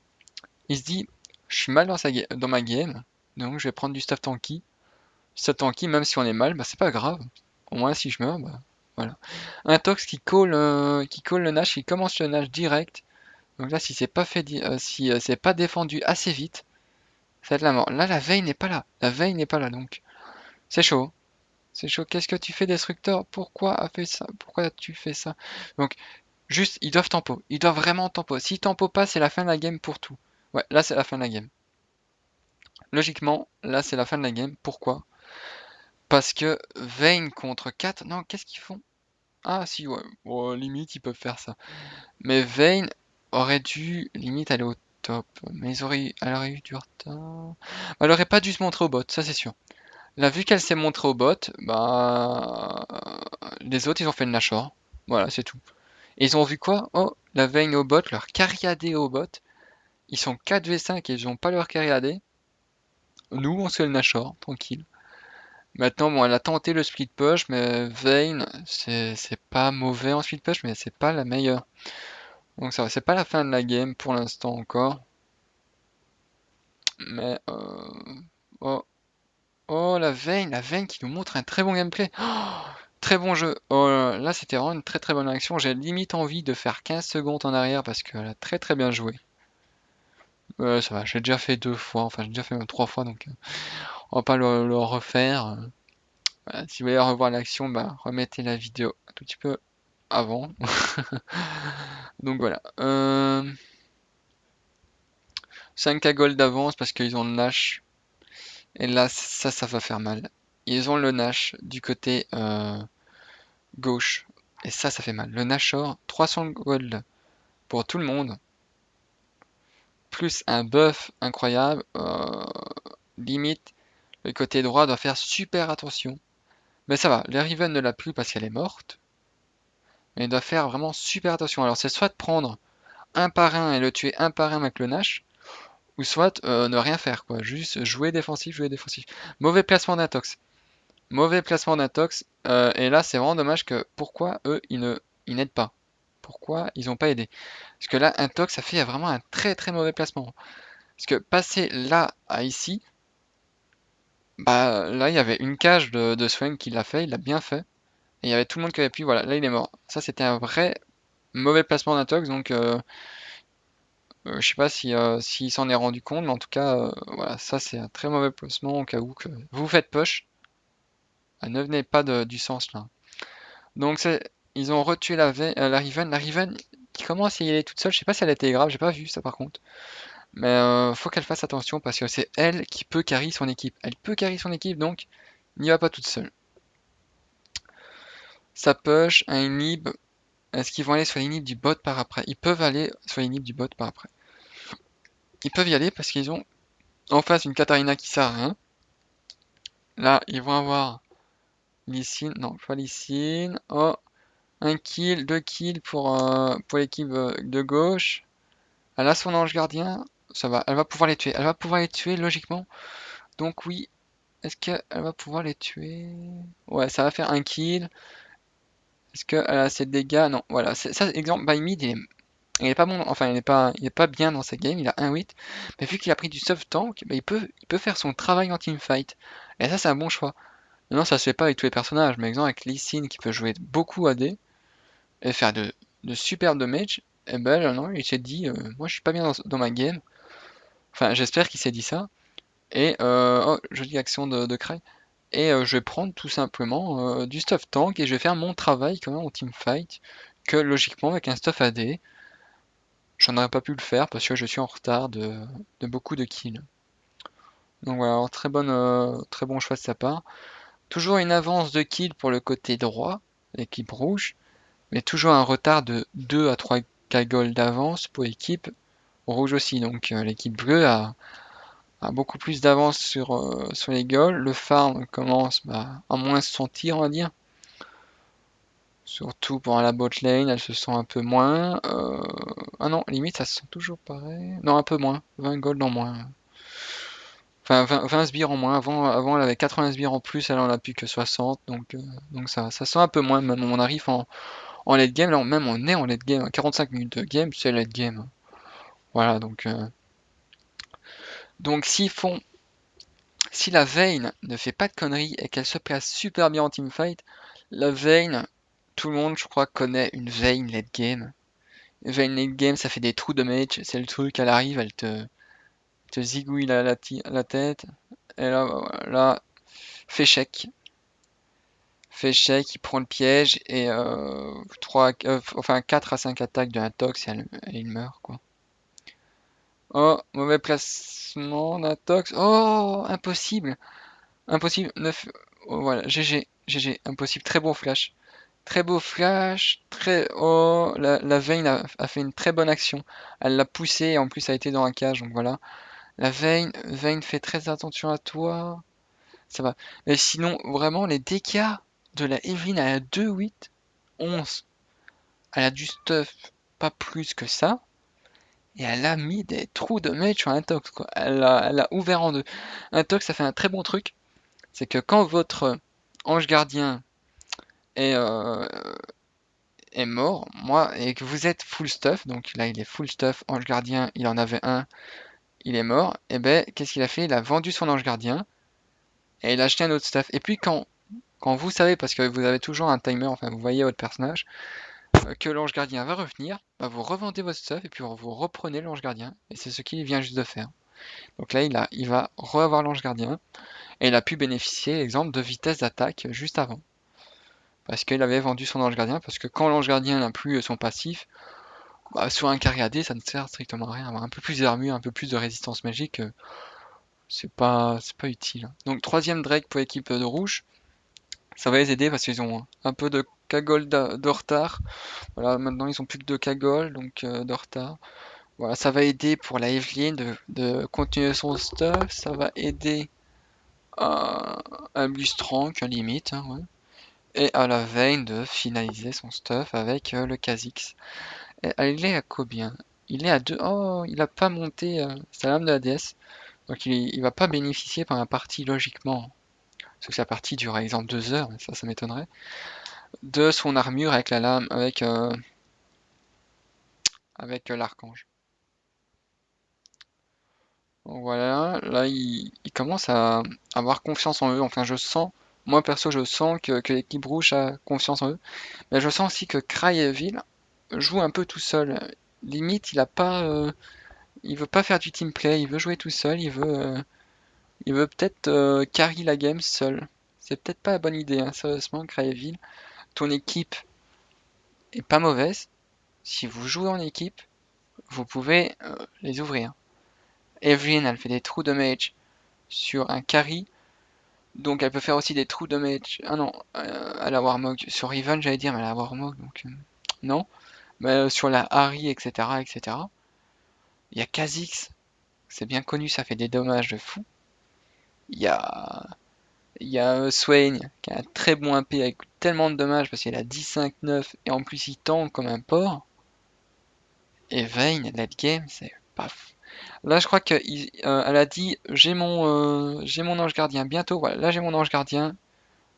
Il se dit, je suis mal dans ma game, donc je vais prendre du stuff tanky. Stuff tanky, même si on est mal, bah c'est pas grave. Au moins, si je meurs, bah voilà. Un Tox qui call le Nash, qui commence le Nash direct. Donc là, si c'est pas fait, si c'est pas défendu assez vite, ça va être la mort. Là, la veille n'est pas là. La veille n'est pas là, donc c'est chaud. C'est chaud. Qu'est-ce que tu fais, Destructor? Pourquoi a fait ça? Pourquoi as-tu fait ça? Donc, juste, ils doivent tempo. Ils doivent vraiment tempo. S'ils tempo pas, c'est la fin de la game pour tout. Ouais, là, c'est la fin de la game. Logiquement, là, c'est la fin de la game. Pourquoi? Parce que Vayne contre 4. Non, qu'est-ce qu'ils font? Ah, si, ouais. Bon, limite, ils peuvent faire ça. Mais Vayne aurait dû, limite, aller au top. Mais elle aurait eu du retard. Elle aurait pas dû se montrer au bot, ça c'est sûr. Là, vu qu'elle s'est montrée au bot, bah. Les autres, ils ont fait une Nashor. Voilà, c'est tout. Et ils ont vu quoi? Oh, la Vayne au bot, leur carry au bot. Ils sont 4v5 et ils ont pas leur carry AD. Nous, on se fait le Nashor, tranquille. Maintenant, bon, elle a tenté le split push, mais Vayne, c'est pas mauvais en split push, mais c'est pas la meilleure. Donc ça va, c'est pas la fin de la game pour l'instant encore. Mais oh, oh la Vayne qui nous montre un très bon gameplay. Oh, très bon jeu. Oh là c'était vraiment une très très bonne action. J'ai limite envie de faire 15 secondes en arrière parce qu'elle a très très bien joué. Ça va, j'ai déjà fait 2 fois, enfin j'ai déjà fait même 3 fois, donc on va pas le refaire. Voilà, si vous voulez revoir l'action, bah, remettez la vidéo un tout petit peu avant. Donc voilà. 5K gold d'avance parce qu'ils ont le Nash. Et là, ça va faire mal. Ils ont le Nash du côté gauche. Et ça fait mal. Le Nashor, 300 gold pour tout le monde. Plus un buff incroyable. Limite, le côté droit doit faire super attention. Mais ça va, les Riven ne l'a plus parce qu'elle est morte. Mais il doit faire vraiment super attention. Alors c'est soit de prendre un par un et le tuer un par un avec le Nash, ou soit ne rien faire, quoi. Juste jouer défensif, jouer défensif. Mauvais placement d'Intox. Mauvais placement d'Intox. Et là, c'est vraiment dommage que pourquoi eux, ils n'aident pas. Pourquoi ils n'ont pas aidé. Parce que là, Intox, ça fait vraiment un très très mauvais placement. Parce que passer là à ici, bah là, il y avait une cage de Swain qui l'a fait, il l'a bien fait. Et il y avait tout le monde qui avait pu, voilà, là il est mort. Ça, c'était un vrai mauvais placement d'Intox, donc je sais pas si s'il s'en est rendu compte, mais en tout cas, voilà, ça c'est un très mauvais placement au cas où que vous faites push. Ne venez pas du sens là. Donc ils ont retué la Riven. La Riven qui commence à y aller toute seule. Je sais pas si elle a été grave, j'ai pas vu ça par contre. Mais faut qu'elle fasse attention parce que c'est elle qui peut carry son équipe. Elle peut carry son équipe donc n'y va pas toute seule. Ça push, un inhib. Est-ce qu'ils vont aller sur l'inhib du bot par après? Ils peuvent aller sur l'inhib du bot par après. Ils peuvent y aller parce qu'ils ont en face une Katarina qui sert à rien. Là, ils vont avoir Lee Sin. Non, pas Lee Sin. Oh, un kill, 2 kills pour l'équipe de gauche. Elle a son ange gardien. Ça va, elle va pouvoir les tuer. Elle va pouvoir les tuer logiquement. Donc oui, est-ce qu'elle va pouvoir les tuer? Ouais, ça va faire un kill. Est-ce qu'elle a assez de dégâts? Non, voilà. Ça, exemple, by mid, il est pas bon. Enfin, il est pas bien dans sa game. Il a 1-8. Mais vu qu'il a pris du soft tank, bah, il peut faire son travail en teamfight. Et ça, c'est un bon choix. Maintenant, ça se fait pas avec tous les personnages. Mais exemple, avec Lee Sin qui peut jouer beaucoup AD et faire de super damage, et ben là, non, il s'est dit, moi je suis pas bien dans ma game. Enfin, j'espère qu'il s'est dit ça. Et oh, jolie action de Cry. Et je vais prendre tout simplement du stuff tank et je vais faire mon travail quand même en teamfight. Que logiquement, avec un stuff AD, j'en aurais pas pu le faire parce que je suis en retard de beaucoup de kills. Donc voilà, alors, très bon choix de sa part. Toujours une avance de kills pour le côté droit, l'équipe rouge, mais toujours un retard de 2 à 3 k gold d'avance pour l'équipe rouge aussi. Donc l'équipe bleue a beaucoup plus d'avance sur les goals. Le farm commence à moins se sentir, on va dire. Surtout pour la bot lane, elle se sent un peu moins. Ah non, limite ça se sent toujours pareil. Non, un peu moins. 20 gold en moins. Enfin, 20 sbires en moins. Avant, elle avait 80 sbires en plus, elle en a plus que 60. Donc ça sent un peu moins. Même on arrive en late game. Là, même on est en late game. 45 minutes de game, c'est late game. Voilà, donc si la Vayne ne fait pas de conneries et qu'elle se place super bien en teamfight, la Vayne, tout le monde, je crois, connaît une Vayne late game. Vayne late game, ça fait des trous de mage, c'est le truc, elle arrive, elle te zigouille la tête, et là, voilà, fait chèque. Fait chèque, il prend le piège, et enfin 4 à 5 attaques de tox et il meurt, quoi. Oh, mauvais placement tox. Oh, impossible! Impossible, 9. Oh, voilà, GG, GG, impossible. Très beau flash. Très beau flash. Oh, la Vayne a fait une très bonne action. Elle l'a poussé et en plus, elle a été dans la cage. Donc voilà. La Vayne fait très attention à toi. Ça va. Mais sinon, vraiment, les dégâts de la Evelynn, elle a 2, 8, 11. Elle a du stuff, pas plus que ça. Et elle a mis des trous de mage sur un tox, quoi. Elle a ouvert en deux. Un tox, ça fait un très bon truc. c'est que quand votre ange gardien est, est mort, moi, et que vous êtes full stuff, donc là il est full stuff, ange gardien, il en avait un, il est mort, et ben qu'est-ce qu'il a fait? Il a vendu son ange gardien et il a acheté un autre stuff. Et puis quand vous savez, parce que vous avez toujours un timer, enfin vous voyez votre personnage, que l'ange gardien va revenir, bah, vous revendez votre stuff et puis vous reprenez l'ange gardien. Et c'est ce qu'il vient juste de faire. Donc là il va re-avoir l'ange gardien et il a pu bénéficier, exemple, de vitesse d'attaque juste avant. Parce qu'il avait vendu son ange gardien, parce que quand l'ange gardien n'a plus son passif, bah, sur un carry AD, ça ne sert strictement à rien. Avoir un peu plus d'armure, un peu plus de résistance magique, c'est pas utile. Donc troisième Drake pour l'équipe de rouge, ça va les aider parce qu'ils ont un peu de cagole de retard. Voilà, maintenant ils ont plus que 2 cagoles, donc de retard. Voilà, ça va aider pour la Evelyn de continuer son stuff, ça va aider à Blustrank à limite, hein, ouais. Et à la Vayne de finaliser son stuff avec le Kha'Zix. Il est à combien? Il est à 2. Oh, il a pas monté sa lame de la déesse. Donc il va pas bénéficier pendant la partie logiquement. Parce que sa partie dure par exemple 2 heures, ça m'étonnerait. De son armure avec la lame, avec l'archange. Voilà, là il commence à avoir confiance en eux. Enfin, je sens, moi perso, je sens que l'équipe rouge a confiance en eux. Mais je sens aussi que Cryeville joue un peu tout seul. Limite, il veut pas faire du team play, il veut jouer tout seul, il veut peut-être carry la game seul. C'est peut-être pas la bonne idée, hein, sérieusement, Cryeville. Ton équipe est pas mauvaise. Si vous jouez en équipe, vous pouvez les ouvrir. Evelyn, elle fait des trous de mage sur un carry. Donc elle peut faire aussi des trous de mage. Ah non, elle a Warmog. Sur Riven, j'allais dire, mais elle a Warmog, donc non. Mais sur la Harry, etc., etc. Il y a Kha'Zix, c'est bien connu, ça fait des dommages de fou. Il y a, il y a Swain, qui a un très bon AP avec tellement de dommages parce qu'il a 10-5-9 et en plus il tank comme un porc. Et Vayne, late game, c'est paf. Là, je crois qu'elle a dit j'ai mon ange gardien bientôt. Voilà, là j'ai mon ange gardien.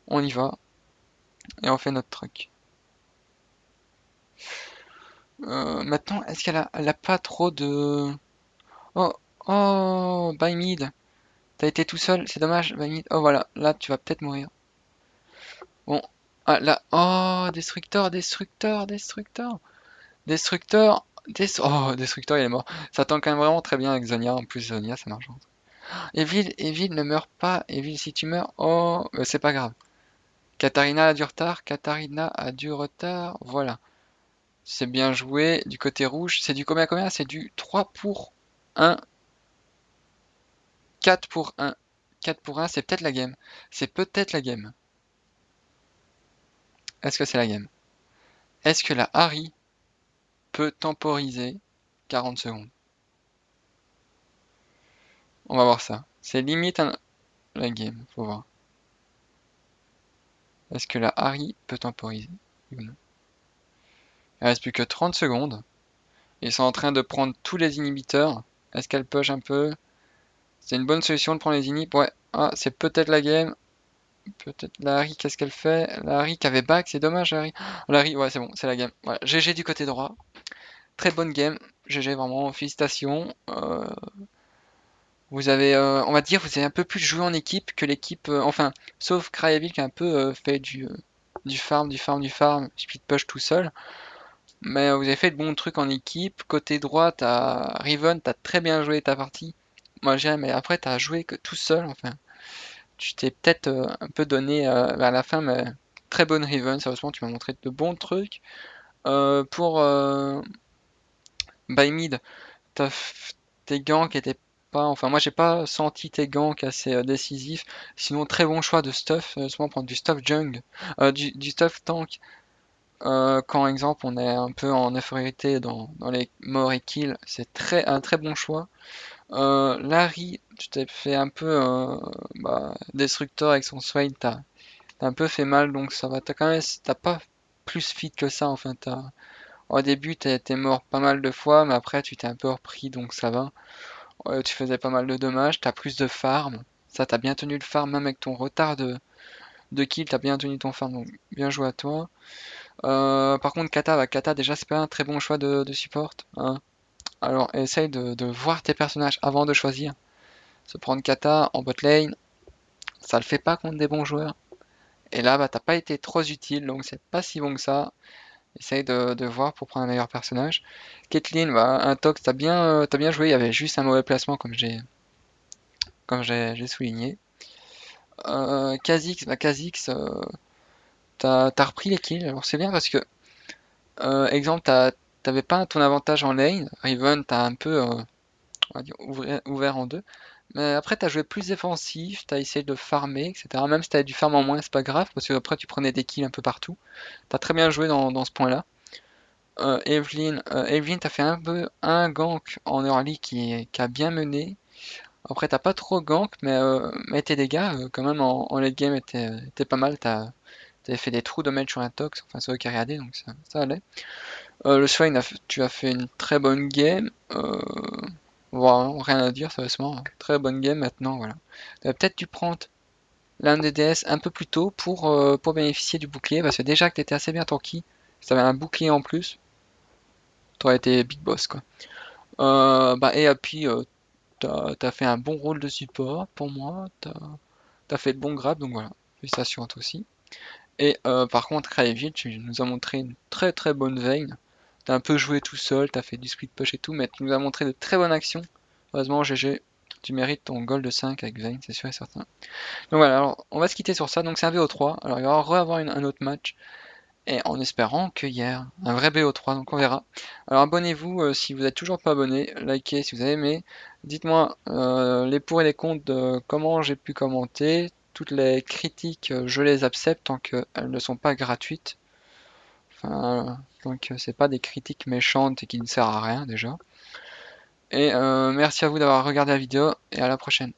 On y va et on fait notre truc. Maintenant, est-ce elle a pas trop de. Oh, oh, by mid. T'as été tout seul, c'est dommage, by mid. Oh voilà, là tu vas peut-être mourir. Bon, ah là, oh, Destructor, Destructor, Destructor, Destructor, oh, Destructor il est mort. Ça tend quand même vraiment très bien avec Zonia. En plus, Zonia ça marche. Evil ne meurt pas. Evil, si tu meurs, oh, c'est pas grave. Katarina a du retard. Katarina a du retard. Voilà. C'est bien joué. Du côté rouge, c'est du combien? C'est du 3 pour 1. 4 pour 1. 4 pour 1, c'est peut-être la game. C'est peut-être la game. Est-ce que c'est la game? Est-ce que la Harry peut temporiser 40 secondes? On va voir ça. C'est limite la game. Faut voir. Est-ce que la Harry peut temporiser? Ou non. Il reste plus que 30 secondes. Ils sont en train de prendre tous les inhibiteurs. Est-ce qu'elle push un peu? C'est une bonne solution de prendre les inhibs. Ouais. Ah, c'est peut-être la game. Peut-être la Harry, qu'est-ce qu'elle fait? La Harry qui avait back, c'est dommage, la Harry. La Harry, ouais, c'est bon, c'est la game. Voilà. GG du côté droit. Très bonne game. GG, vraiment, félicitations. Vous avez, on va dire, vous avez un peu plus joué en équipe que l'équipe. Enfin, sauf Cryaville qui a un peu fait du farm, speed push tout seul. Mais vous avez fait de bons trucs en équipe. Côté droit, t'as Riven, t'as très bien joué ta partie. Moi j'ai, mais après t'as joué que tout seul. Enfin, tu t'es peut-être un peu donné vers la fin, mais très bonne Riven. Sérieusement, tu m'as montré de bons trucs. Pour by mid, tes ganks étaient pas. Enfin, moi j'ai pas senti tes ganks assez décisifs. Sinon, très bon choix de stuff. Sérieusement, prendre du stuff jungle, du stuff tank. Quand exemple on est un peu en infériorité dans les morts et kills, c'est un très bon choix. Larry, tu t'es fait un peu destructeur avec son Swain, t'as un peu fait mal donc ça va. T'as pas plus fit que ça enfin. Au début t'es mort pas mal de fois, mais après tu t'es un peu repris donc ça va. Tu faisais pas mal de dommages, t'as plus de farm. Ça, t'as bien tenu le farm, même avec ton retard de kill, t'as bien tenu ton farm, donc bien joué à toi. Par contre, Kata, bah, Kata, déjà, c'est pas un très bon choix de support, hein. Alors, essaye de voir tes personnages avant de choisir. Se prendre Kata en bot lane, ça le fait pas contre des bons joueurs. Et là, bah, t'as pas été trop utile, donc c'est pas si bon que ça. Essaye de voir pour prendre un meilleur personnage. Caitlyn, bah, un tox, t'as bien joué, il y avait juste un mauvais placement, comme j'ai souligné. Kha'Zix, bah, Kha'Zix, t'as repris les kills, alors c'est bien parce que, exemple, t'avais pas ton avantage en lane, Riven, t'as un peu, on va dire, ouvert en deux. Mais après, t'as joué plus défensif, t'as essayé de farmer, etc. Même si t'avais du farm en moins, c'est pas grave, parce que après, tu prenais des kills un peu partout. T'as très bien joué dans ce point-là. Evelyn, t'as fait un peu un gank en early qui a bien mené. Après, t'as pas trop gank, mais tes dégâts, quand même, en late game étaient pas mal. T'avais fait des trous de match sur un tox, enfin, c'est eux qui a regardé, donc ça allait. Le Swain, tu as fait une très bonne game. Voilà, rien à dire, sérieusement. Très bonne game maintenant, voilà. T'aurais peut-être dû prendre l'un des DS un peu plus tôt pour bénéficier du bouclier, parce que déjà que t'étais assez bien tanky, si t'avais un bouclier en plus, t'aurais été big boss, quoi. Bah, et puis, t'as fait un bon rôle de support pour moi, t'as fait le bon grab, donc voilà. Félicitations à toi aussi. Et par contre, Cryville, tu nous as montré une très très bonne veine. T'as un peu joué tout seul, t'as fait du split push et tout, mais tu nous as montré de très bonnes actions. Heureusement, GG, tu mérites ton gold de 5 avec Vayne, c'est sûr et certain. Donc voilà, alors on va se quitter sur ça. Donc c'est un BO3. Alors il va y avoir un autre match. Et en espérant qu'il y ait un vrai BO3, donc on verra. Alors abonnez-vous si vous n'êtes toujours pas abonné, likez si vous avez aimé. Dites-moi les pour et les contre de comment j'ai pu commenter. Toutes les critiques, je les accepte tant qu'elles ne sont pas gratuites. Enfin, donc c'est pas des critiques méchantes et qui ne servent à rien déjà. Et merci à vous d'avoir regardé la vidéo et à la prochaine.